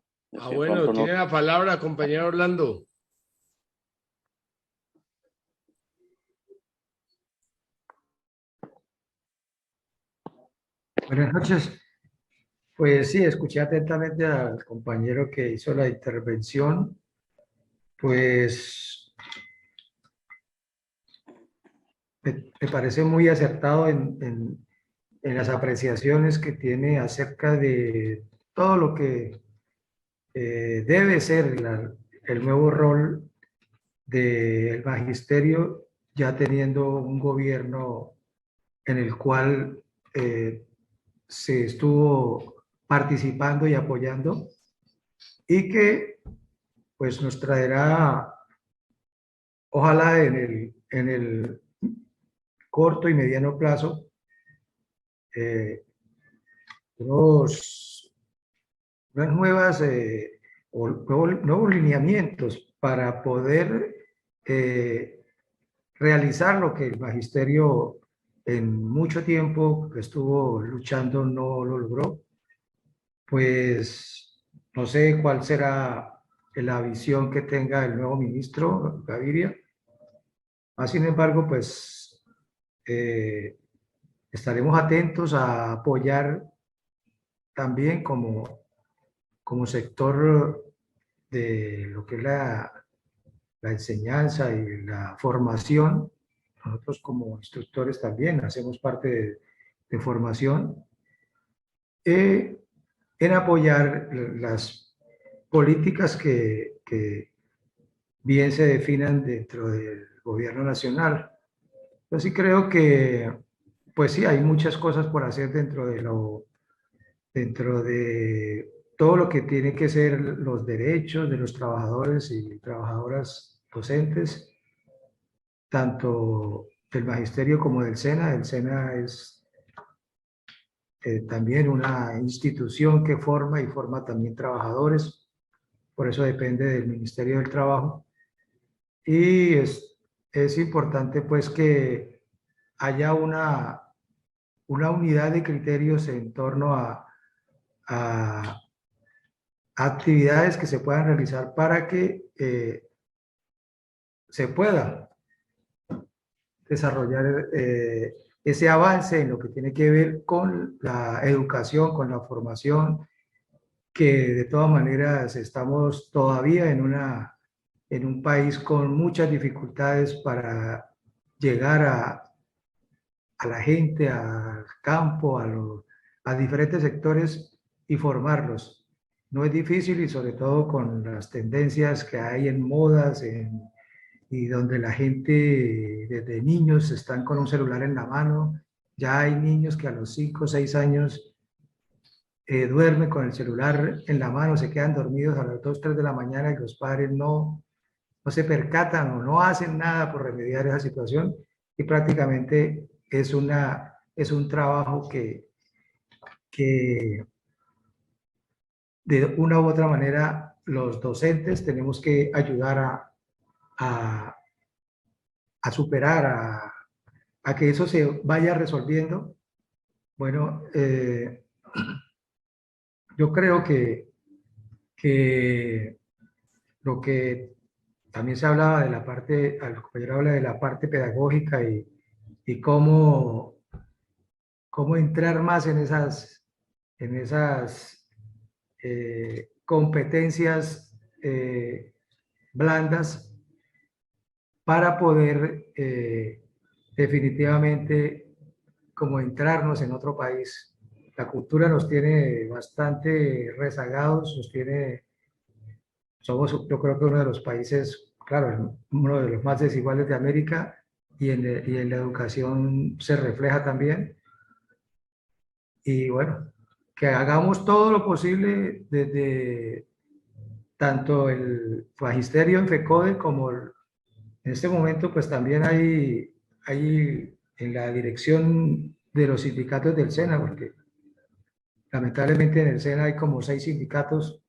Bueno, tiene la palabra, compañero Orlando. Buenas noches. Pues sí, escuché atentamente al compañero que hizo la intervención. Pues me parece muy acertado en las apreciaciones que tiene acerca de todo lo que debe ser el nuevo rol del magisterio, ya teniendo un gobierno en el cual se estuvo participando y apoyando, y que pues nos traerá, ojalá en el corto y mediano plazo, unos, unas nuevas o nuevos lineamientos para poder realizar lo que el magisterio en mucho tiempo que estuvo luchando no lo logró. Pues no sé cuál será la visión que tenga el nuevo ministro, Gaviria. Sin embargo, pues estaremos atentos a apoyar también como sector de lo que es la enseñanza y la formación. Nosotros como instructores también hacemos parte de formación, en apoyar las políticas que bien se definan dentro del gobierno nacional. Yo sí creo que, pues sí, hay muchas cosas por hacer dentro de todo lo que tiene que ser los derechos de los trabajadores y trabajadoras docentes, tanto del magisterio como del SENA. El SENA es también una institución que forma y forma también trabajadores, por eso depende del Ministerio del Trabajo. Y es importante pues que haya una unidad de criterios en torno a actividades que se puedan realizar para que se pueda desarrollar ese avance en lo que tiene que ver con la educación, con la formación, que de todas maneras estamos todavía en un país con muchas dificultades para llegar a la gente, al campo, a diferentes sectores y formarlos. No es difícil, y sobre todo con las tendencias que hay en modas y donde la gente desde niños están con un celular en la mano. Ya hay niños que a los 5 o 6 años duermen con el celular en la mano, se quedan dormidos a las 2 3 de la mañana y los padres no se percatan o no hacen nada por remediar esa situación, y prácticamente es un trabajo que de una u otra manera los docentes tenemos que ayudar a, a superar, a que eso se vaya resolviendo. Bueno, yo creo que lo que también se hablaba de la parte, el compañero habla de la parte pedagógica y cómo entrar más en esas competencias blandas para poder definitivamente como entrarnos en otro país. La cultura nos tiene bastante rezagados, somos yo creo que uno de los países, claro, uno de los más desiguales de América, y en la educación se refleja también. Y bueno, que hagamos todo lo posible desde tanto el magisterio en FECODE como en este momento pues también hay en la dirección de los sindicatos del SENA, porque lamentablemente en el SENA hay como 6 sindicatos.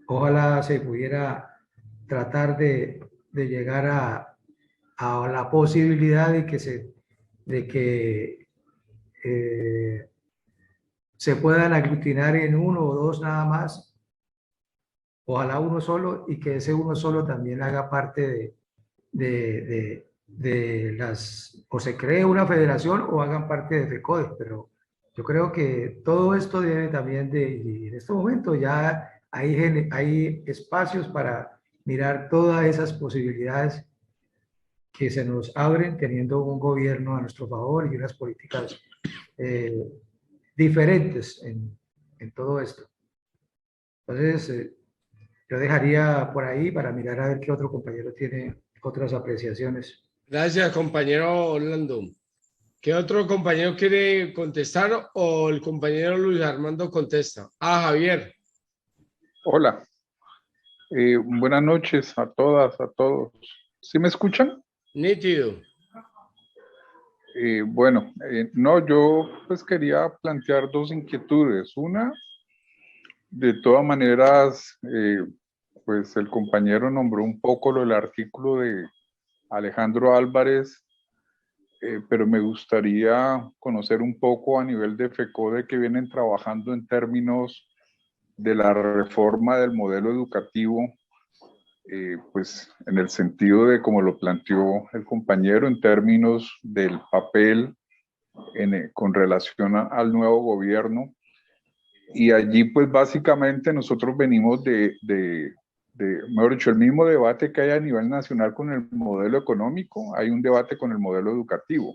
Ojalá se pudiera tratar de llegar a la posibilidad de que se puedan aglutinar en uno o dos nada más, ojalá uno solo, y que ese uno solo también haga parte de las, o se cree una federación o hagan parte de FECODE. Pero yo creo que todo esto debe también y en este momento ya hay espacios para mirar todas esas posibilidades que se nos abren teniendo un gobierno a nuestro favor y unas políticas diferentes en todo esto. Entonces, yo dejaría por ahí para mirar a ver qué otro compañero tiene otras apreciaciones. Gracias, compañero Orlando. ¿Qué otro compañero quiere contestar o el compañero Luis Armando contesta? Ah, Javier. Hola, buenas noches a todas, a todos. ¿Sí me escuchan? Nítido. Bueno, no, yo pues quería plantear dos inquietudes. Una, de todas maneras, pues el compañero nombró un poco lo del artículo de Alejandro Álvarez, pero me gustaría conocer un poco a nivel de FECODE que vienen trabajando en términos de la reforma del modelo educativo, pues en el sentido de como lo planteó el compañero en términos del papel con relación al nuevo gobierno. Y allí pues básicamente nosotros venimos mejor dicho, el mismo debate que hay a nivel nacional con el modelo económico, hay un debate con el modelo educativo.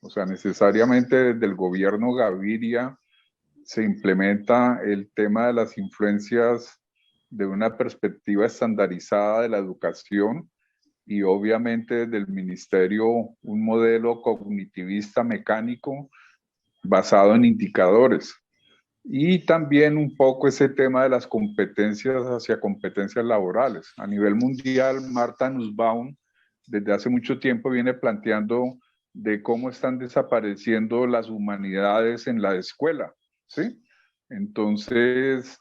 O sea, necesariamente desde el gobierno Gaviria se implementa el tema de las influencias de una perspectiva estandarizada de la educación y obviamente desde el ministerio un modelo cognitivista mecánico basado en indicadores. Y también un poco ese tema de las competencias hacia competencias laborales. A nivel mundial, Marta Nussbaum desde hace mucho tiempo viene planteando de cómo están desapareciendo las humanidades en la escuela, ¿sí? Entonces,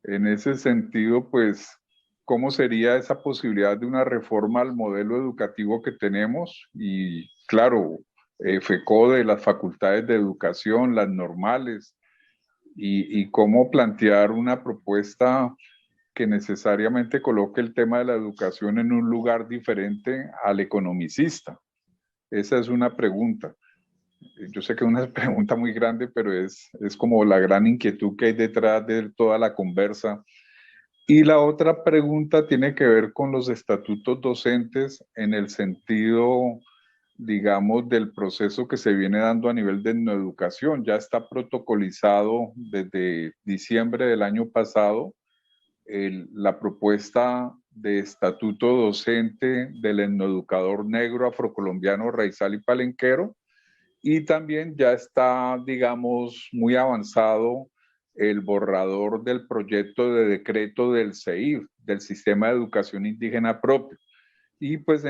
en ese sentido, pues, ¿cómo sería esa posibilidad de una reforma al modelo educativo que tenemos? Y claro, FECODE, las facultades de educación, las normales, y cómo plantear una propuesta que necesariamente coloque el tema de la educación en un lugar diferente al economicista. Esa es una pregunta. Yo sé que es una pregunta muy grande, pero es como la gran inquietud que hay detrás de toda la conversa. Y la otra pregunta tiene que ver con los estatutos docentes en el sentido, digamos, del proceso que se viene dando a nivel de educación. Ya está protocolizado desde diciembre del año pasado la propuesta de estatuto docente del etnoeducador negro afrocolombiano Raizal y Palenquero, y también ya está, digamos, muy avanzado el borrador del proyecto de decreto del CEIF, del Sistema de Educación Indígena Propio. Y pues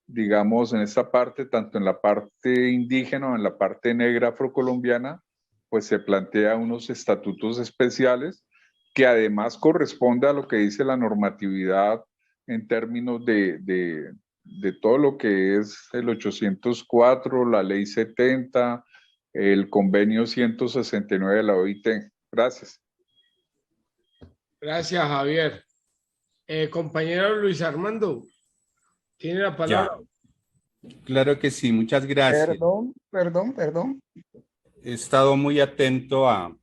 digamos, en esta parte, tanto en la parte indígena o en la parte negra afrocolombiana, pues se plantea unos estatutos especiales que además corresponde a lo que dice la normatividad en términos de todo lo que es el 804, la ley 70, el convenio 169 de la OIT. Gracias. Gracias, Javier. Compañero Luis Armando, tiene la palabra. Ya. Claro que sí, muchas gracias. Perdón. He estado muy atento a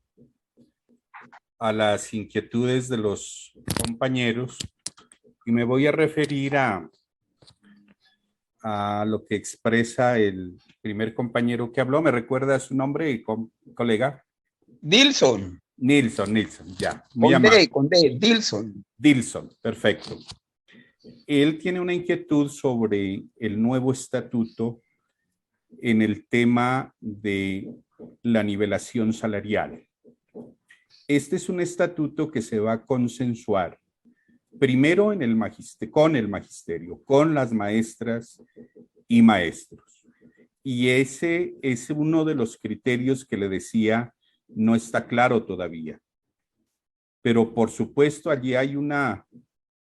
las inquietudes de los compañeros y me voy a referir a lo que expresa el primer compañero que habló. ¿Me recuerda su nombre, colega? Dilson. Nilsson, ya. Muy amable. Con D, Dilson. Dilson, perfecto. Él tiene una inquietud sobre el nuevo estatuto en el tema de la nivelación salarial. Este es un estatuto que se va a consensuar primero con el magisterio, con las maestras y maestros. Y ese es uno de los criterios que le decía no está claro todavía. Pero por supuesto allí hay una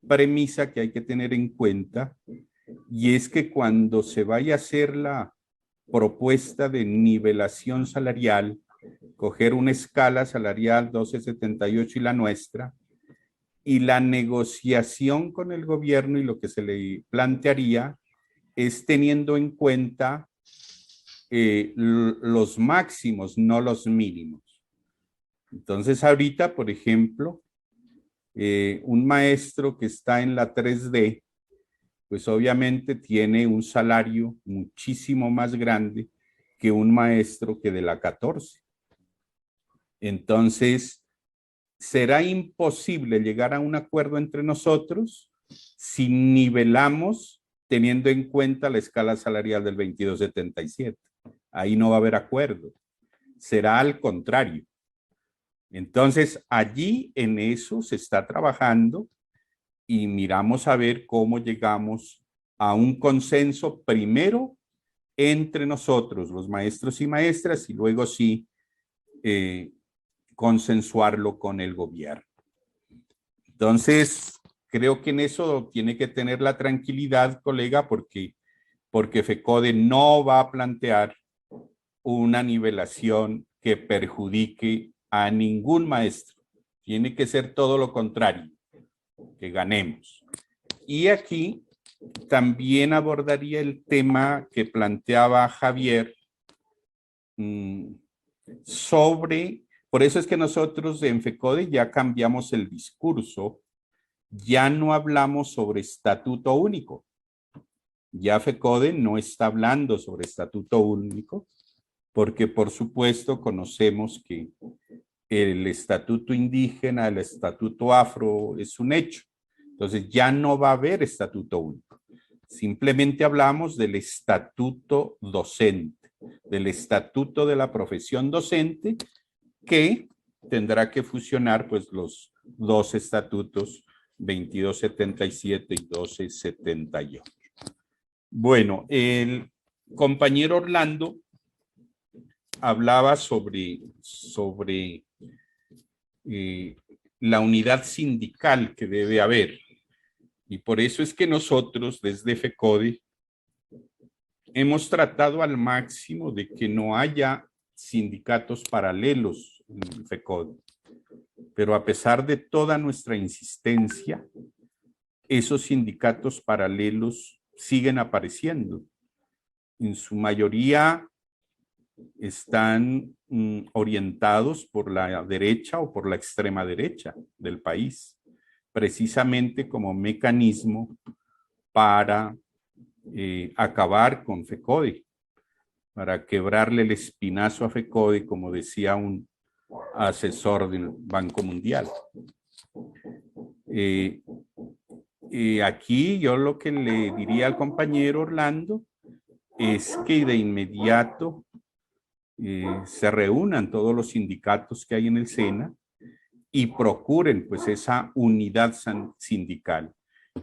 premisa que hay que tener en cuenta, y es que cuando se vaya a hacer la propuesta de nivelación salarial, coger una escala salarial 1278 y la nuestra, y la negociación con el gobierno, y lo que se le plantearía es teniendo en cuenta los máximos, no los mínimos. Entonces ahorita, por ejemplo, un maestro que está en la 3D pues obviamente tiene un salario muchísimo más grande que un maestro que de la 14. Entonces, será imposible llegar a un acuerdo entre nosotros si nivelamos teniendo en cuenta la escala salarial del 2277. Ahí no va a haber acuerdo. Será al contrario. Entonces, allí en eso se está trabajando y miramos a ver cómo llegamos a un consenso primero entre nosotros, los maestros y maestras, y luego sí consensuarlo con el gobierno. Entonces, creo que en eso tiene que tener la tranquilidad, colega, porque FECODE no va a plantear una nivelación que perjudique a ningún maestro. Tiene que ser todo lo contrario, que ganemos. Y aquí también abordaría el tema que planteaba Javier sobre, por eso es que nosotros en FECODE ya cambiamos el discurso, ya no hablamos sobre estatuto único. Ya FECODE no está hablando sobre estatuto único, porque por supuesto conocemos que el estatuto indígena, el estatuto afro es un hecho. Entonces ya no va a haber estatuto único. Simplemente hablamos del estatuto docente, del estatuto de la profesión docente, que tendrá que fusionar pues los dos estatutos 2277 y 1278. Bueno, el compañero Orlando hablaba sobre la unidad sindical que debe haber. Y por eso es que nosotros desde FECODE hemos tratado al máximo de que no haya sindicatos paralelos en FECODE. Pero a pesar de toda nuestra insistencia, esos sindicatos paralelos siguen apareciendo. En su mayoría están orientados por la derecha o por la extrema derecha del país, precisamente como mecanismo para acabar con FECODE, para quebrarle el espinazo a FECODE, como decía un asesor del Banco Mundial. Aquí yo lo que le diría al compañero Orlando es que de inmediato se reúnan todos los sindicatos que hay en el SENA y procuren pues esa unidad sindical,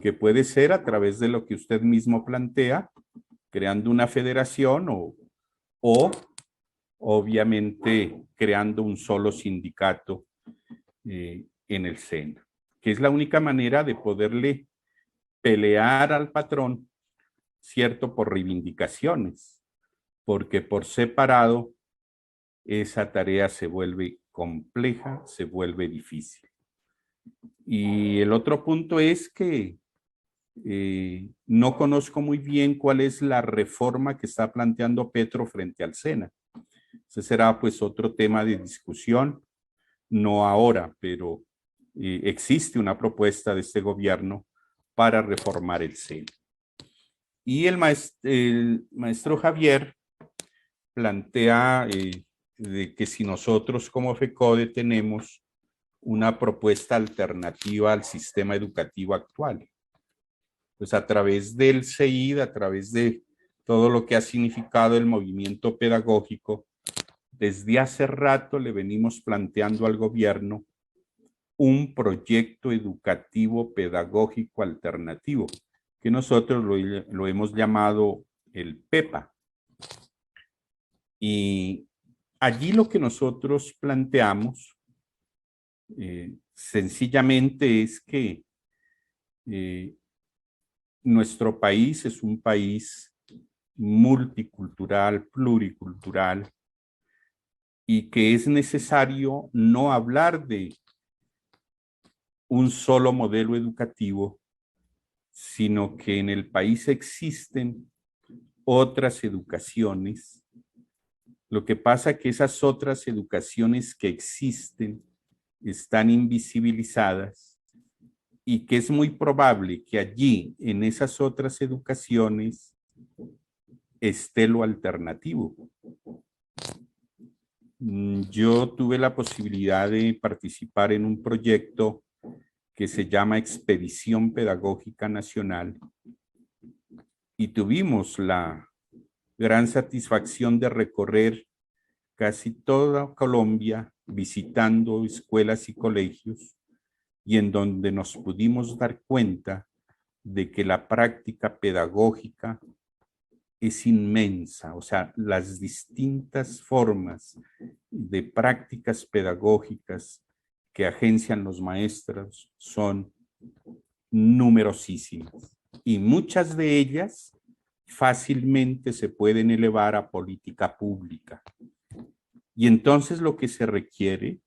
que puede ser a través de lo que usted mismo plantea, creando una federación o obviamente creando un solo sindicato en el SENA, que es la única manera de poderle pelear al patrón, cierto, por reivindicaciones, porque por separado esa tarea se vuelve compleja, se vuelve difícil. Y el otro punto es que no conozco muy bien cuál es la reforma que está planteando Petro frente al SENA. Ese será pues otro tema de discusión, no ahora, pero existe una propuesta de este gobierno para reformar el SENA. Y el maestro Javier plantea de que si nosotros como FECODE tenemos una propuesta alternativa al sistema educativo actual, pues a través del CEID, a través de todo lo que ha significado el movimiento pedagógico, desde hace rato le venimos planteando al gobierno un proyecto educativo pedagógico alternativo, que nosotros lo hemos llamado el PEPA. Y allí lo que nosotros planteamos sencillamente es que nuestro país es un país multicultural, pluricultural, y que es necesario no hablar de un solo modelo educativo, sino que en el país existen otras educaciones. Lo que pasa es que esas otras educaciones que existen están invisibilizadas y que es muy probable que allí, en esas otras educaciones, esté lo alternativo. Yo tuve la posibilidad de participar en un proyecto que se llama Expedición Pedagógica Nacional y tuvimos la gran satisfacción de recorrer casi toda Colombia visitando escuelas y colegios y en donde nos pudimos dar cuenta de que la práctica pedagógica es inmensa, o sea, las distintas formas de prácticas pedagógicas que agencian los maestros son numerosísimas y muchas de ellas fácilmente se pueden elevar a política pública. Y entonces lo que se requiere,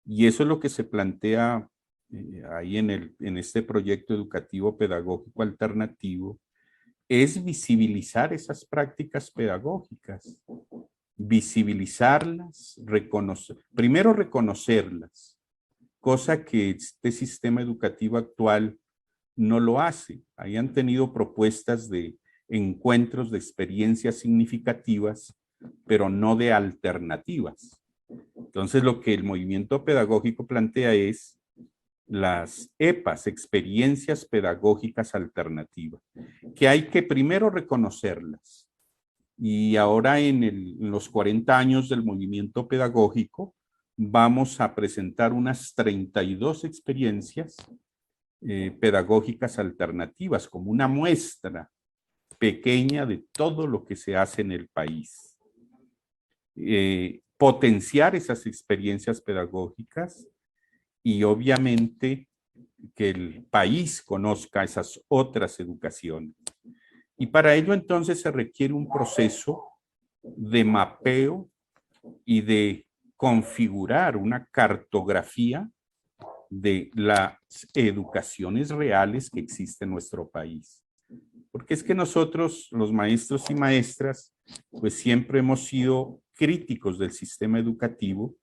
y eso es lo que se plantea ahí en este proyecto educativo pedagógico alternativo, es visibilizar esas prácticas pedagógicas, visibilizarlas, primero reconocerlas, cosa que este sistema educativo actual no lo hace. Ahí han tenido propuestas de encuentros de experiencias significativas, pero no de alternativas. Entonces, lo que el movimiento pedagógico plantea es las EPAs, experiencias pedagógicas alternativas, que hay que primero reconocerlas. Y ahora en los 40 años del movimiento pedagógico, vamos a presentar unas 32 experiencias pedagógicas alternativas, como una muestra pequeña de todo lo que se hace en el país. Potenciar esas experiencias pedagógicas y obviamente que el país conozca esas otras educaciones. Y para ello entonces se requiere un proceso de mapeo y de configurar una cartografía de las educaciones reales que existen en nuestro país. Porque es que nosotros, los maestros y maestras, pues siempre hemos sido críticos del sistema educativo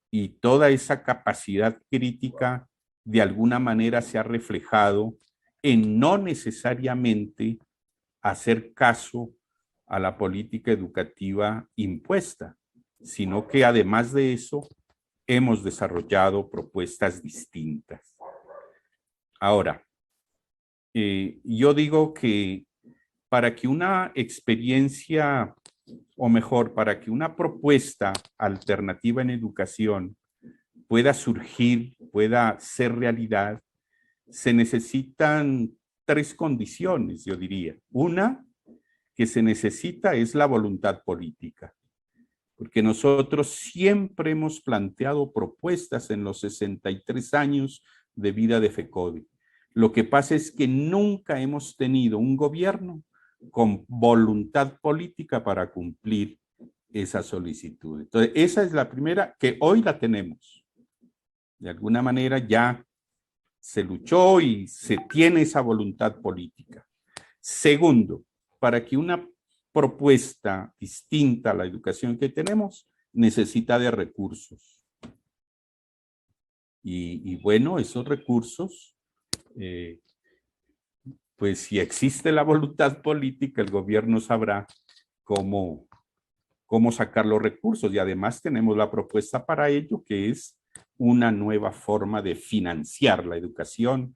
y toda esa capacidad crítica de alguna manera se ha reflejado en no necesariamente hacer caso a la política educativa impuesta, sino que además de eso hemos desarrollado propuestas distintas. Ahora, yo digo que para que una experiencia, o mejor, para que una propuesta alternativa en educación pueda surgir, pueda ser realidad, se necesitan 3 condiciones, yo diría. Una, que se necesita es la voluntad política, porque nosotros siempre hemos planteado propuestas en los 63 años de vida de FECODE. Lo que pasa es que nunca hemos tenido un gobierno con voluntad política para cumplir esa solicitud. Entonces, esa es la primera, que hoy la tenemos. De alguna manera ya se luchó y se tiene esa voluntad política. Segundo, para que una propuesta distinta a la educación que tenemos necesita de recursos. Y bueno, esos recursos, pues si existe la voluntad política, el gobierno sabrá cómo sacar los recursos. Y además tenemos la propuesta para ello, que es una nueva forma de financiar la educación,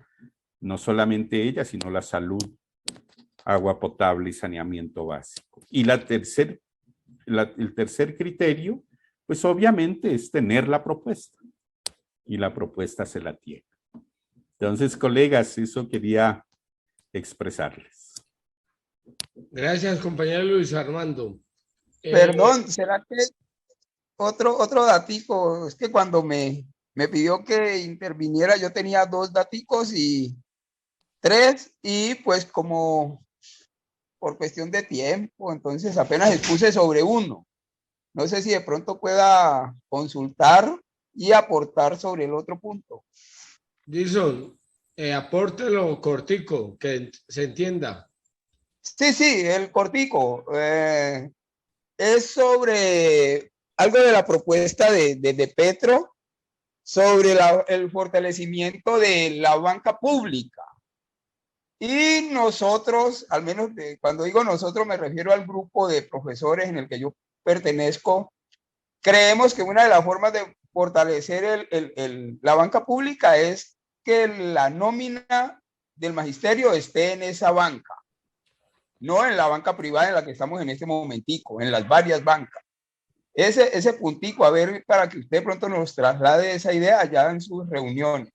no solamente ella, sino la salud, agua potable y saneamiento básico. Y el tercer criterio, pues obviamente es tener la propuesta. Y la propuesta se la tiene. Entonces, colegas, eso quería expresarles. Gracias, compañero Luis Armando. Perdón, ¿será que otro datico? Es que cuando me pidió que interviniera, yo tenía 2 daticos y 3, y pues como por cuestión de tiempo, entonces apenas expuse sobre uno. No sé si de pronto pueda consultar y aportar sobre el otro punto. Jason, apórtelo cortico, que se entienda. Sí, el cortico. Es sobre algo de la propuesta de Petro, sobre el fortalecimiento de la banca pública. Y nosotros, al menos cuando digo nosotros me refiero al grupo de profesores en el que yo pertenezco, creemos que una de las formas de fortalecer la banca pública es que la nómina del magisterio esté en esa banca, no en la banca privada en la que estamos en este momentico, en las varias bancas. Ese puntico, a ver, para que usted pronto nos traslade esa idea allá en sus reuniones.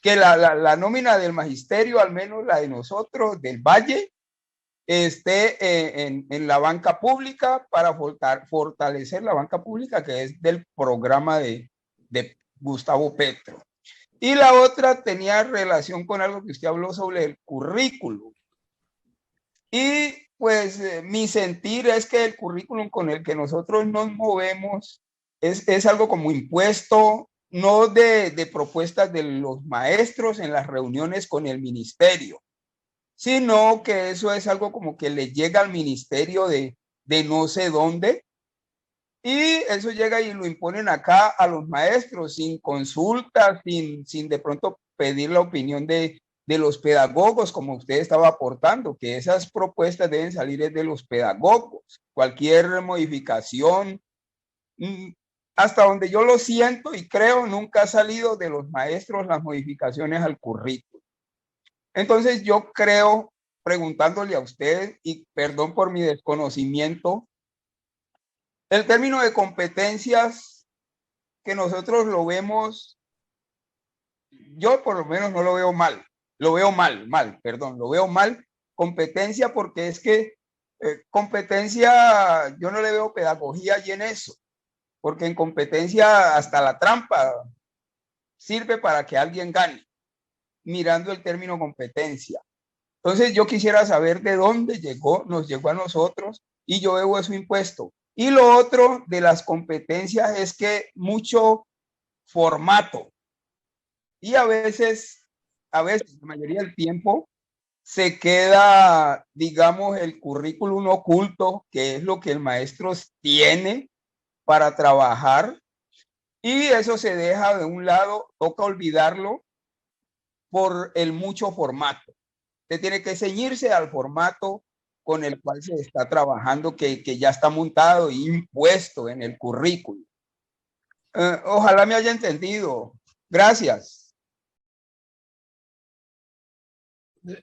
Que la nómina del magisterio, al menos la de nosotros, del Valle, esté en la banca pública para fortalecer la banca pública, que es del programa de Gustavo Petro. Y la otra tenía relación con algo que usted habló sobre el currículum. Y pues mi sentir es que el currículum con el que nosotros nos movemos es algo como impuesto, no de propuestas de los maestros en las reuniones con el ministerio, sino que eso es algo como que le llega al ministerio de no sé dónde, y eso llega y lo imponen acá a los maestros sin consulta, sin de pronto pedir la opinión de los pedagogos, como usted estaba aportando, que esas propuestas deben salir de los pedagogos. Cualquier modificación, hasta donde yo lo siento y creo, nunca ha salido de los maestros las modificaciones al currículo. Entonces yo creo, preguntándole a usted, y perdón por mi desconocimiento, el término de competencias que nosotros lo vemos, yo por lo menos no lo veo mal, lo veo mal, lo veo mal, competencia, porque es que competencia, yo no le veo pedagogía allí en eso, porque en competencia hasta la trampa sirve para que alguien gane, mirando el término competencia. Entonces yo quisiera saber de dónde nos llegó a nosotros, y yo veo eso impuesto. Y lo otro de las competencias es que mucho formato, y a veces, la mayoría del tiempo, se queda, digamos, el currículum oculto, que es lo que el maestro tiene para trabajar, y eso se deja de un lado, toca olvidarlo por el mucho formato. Usted tiene que ceñirse al formato con el cual se está trabajando, que ya está montado e impuesto en el currículum. Ojalá me haya entendido. Gracias.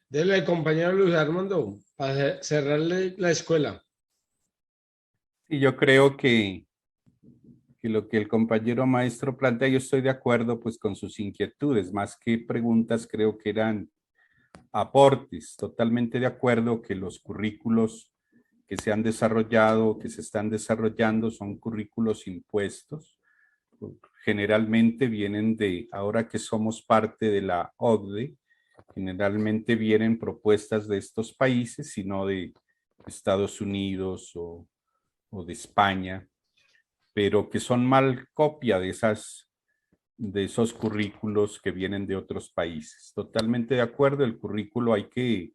Dele, compañero Luis Armando, para cerrarle la escuela. Y yo creo que lo que el compañero maestro plantea, yo estoy de acuerdo pues con sus inquietudes, más que preguntas, creo que eran aportes. Totalmente de acuerdo que los currículos que se han desarrollado, que se están desarrollando, son currículos impuestos. Generalmente vienen ahora que somos parte de la OCDE, generalmente vienen propuestas de estos países, sino de Estados Unidos o de España, pero que son mal copia de esos currículos que vienen de otros países. Totalmente de acuerdo, el currículo hay que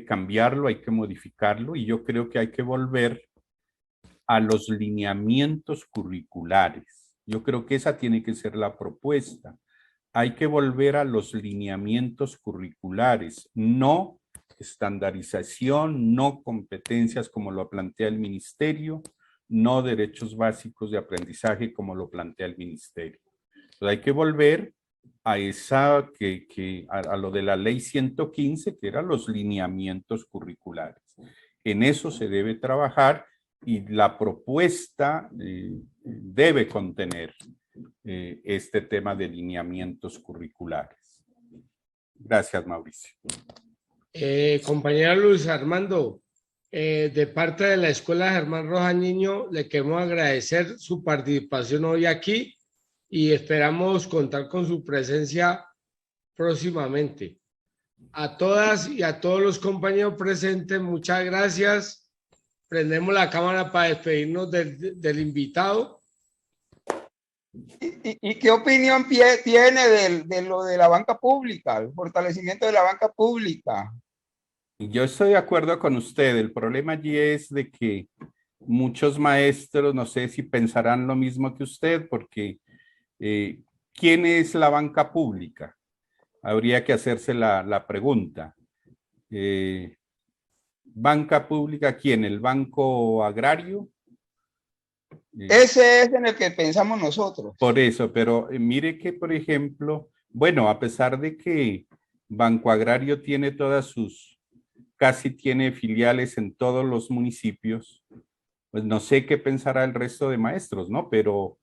cambiarlo, hay que modificarlo, y yo creo que hay que volver a los lineamientos curriculares. Yo creo que esa tiene que ser la propuesta. Hay que volver a los lineamientos curriculares, no estandarización, no competencias como lo plantea el ministerio, no derechos básicos de aprendizaje como lo plantea el ministerio. Entonces hay que volver a a lo de la ley 115, que eran los lineamientos curriculares. En eso se debe trabajar, y la propuesta debe contener este tema de lineamientos curriculares. Gracias, Mauricio. Compañero Luis Armando, de parte de la Escuela Germán Rojas Niño, le queremos agradecer su participación hoy aquí, y esperamos contar con su presencia próximamente. A todas y a todos los compañeros presentes, muchas gracias. Prendemos la cámara para despedirnos del invitado. ¿Y qué opinión tiene de lo de la banca pública, el fortalecimiento de la banca pública? Yo estoy de acuerdo con usted. El problema allí es de que muchos maestros, no sé si pensarán lo mismo que usted, porque ¿Quién es la banca pública? Habría que hacerse la pregunta. ¿Banca pública quién? ¿El Banco Agrario? Ese es en el que pensamos nosotros. Por eso, pero mire que, por ejemplo, bueno, a pesar de que Banco Agrario tiene casi tiene filiales en todos los municipios, pues no sé qué pensará el resto de maestros, ¿no? Pero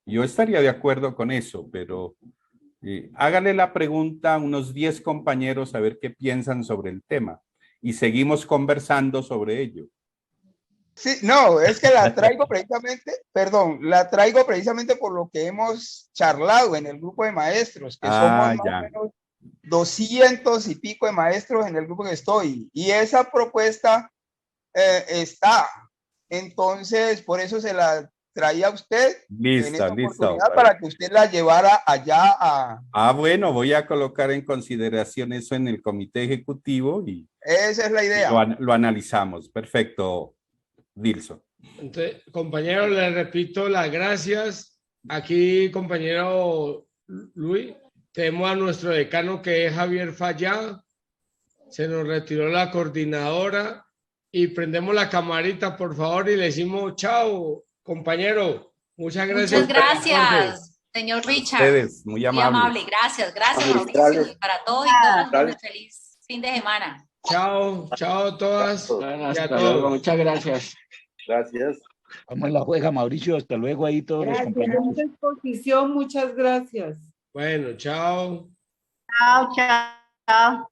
yo estaría de acuerdo con eso, pero hágale la pregunta a unos 10 compañeros a ver qué piensan sobre el tema y seguimos conversando sobre ello. Sí, no, es que la traigo precisamente, perdón, la traigo precisamente por lo que hemos charlado en el grupo de maestros, que somos más o menos 200 y pico de maestros en el grupo que estoy, y esa propuesta está. Entonces, por eso se la traía a usted en esta oportunidad para que usted la llevara allá a... bueno, voy a colocar en consideración eso en el comité ejecutivo y... Esa es la idea. Lo analizamos. Perfecto, Dilson. Entonces, compañero, le repito las gracias. Aquí, compañero Luis, tenemos a nuestro decano que es Javier Fallá. Se nos retiró la coordinadora y prendemos la camarita, por favor, y le decimos chao, compañero. Muchas gracias. Muchas gracias, señor Richard. Ustedes, muy amable. Gracias, Mauricio. Y para todos y todas, feliz fin de semana. Chao, chao a todas. Y a todos. Muchas gracias. Gracias. Vamos la juega, Mauricio. Hasta luego ahí todos los compañeros. Gracias, exposición. Muchas gracias. Bueno, chao. Chao, chao.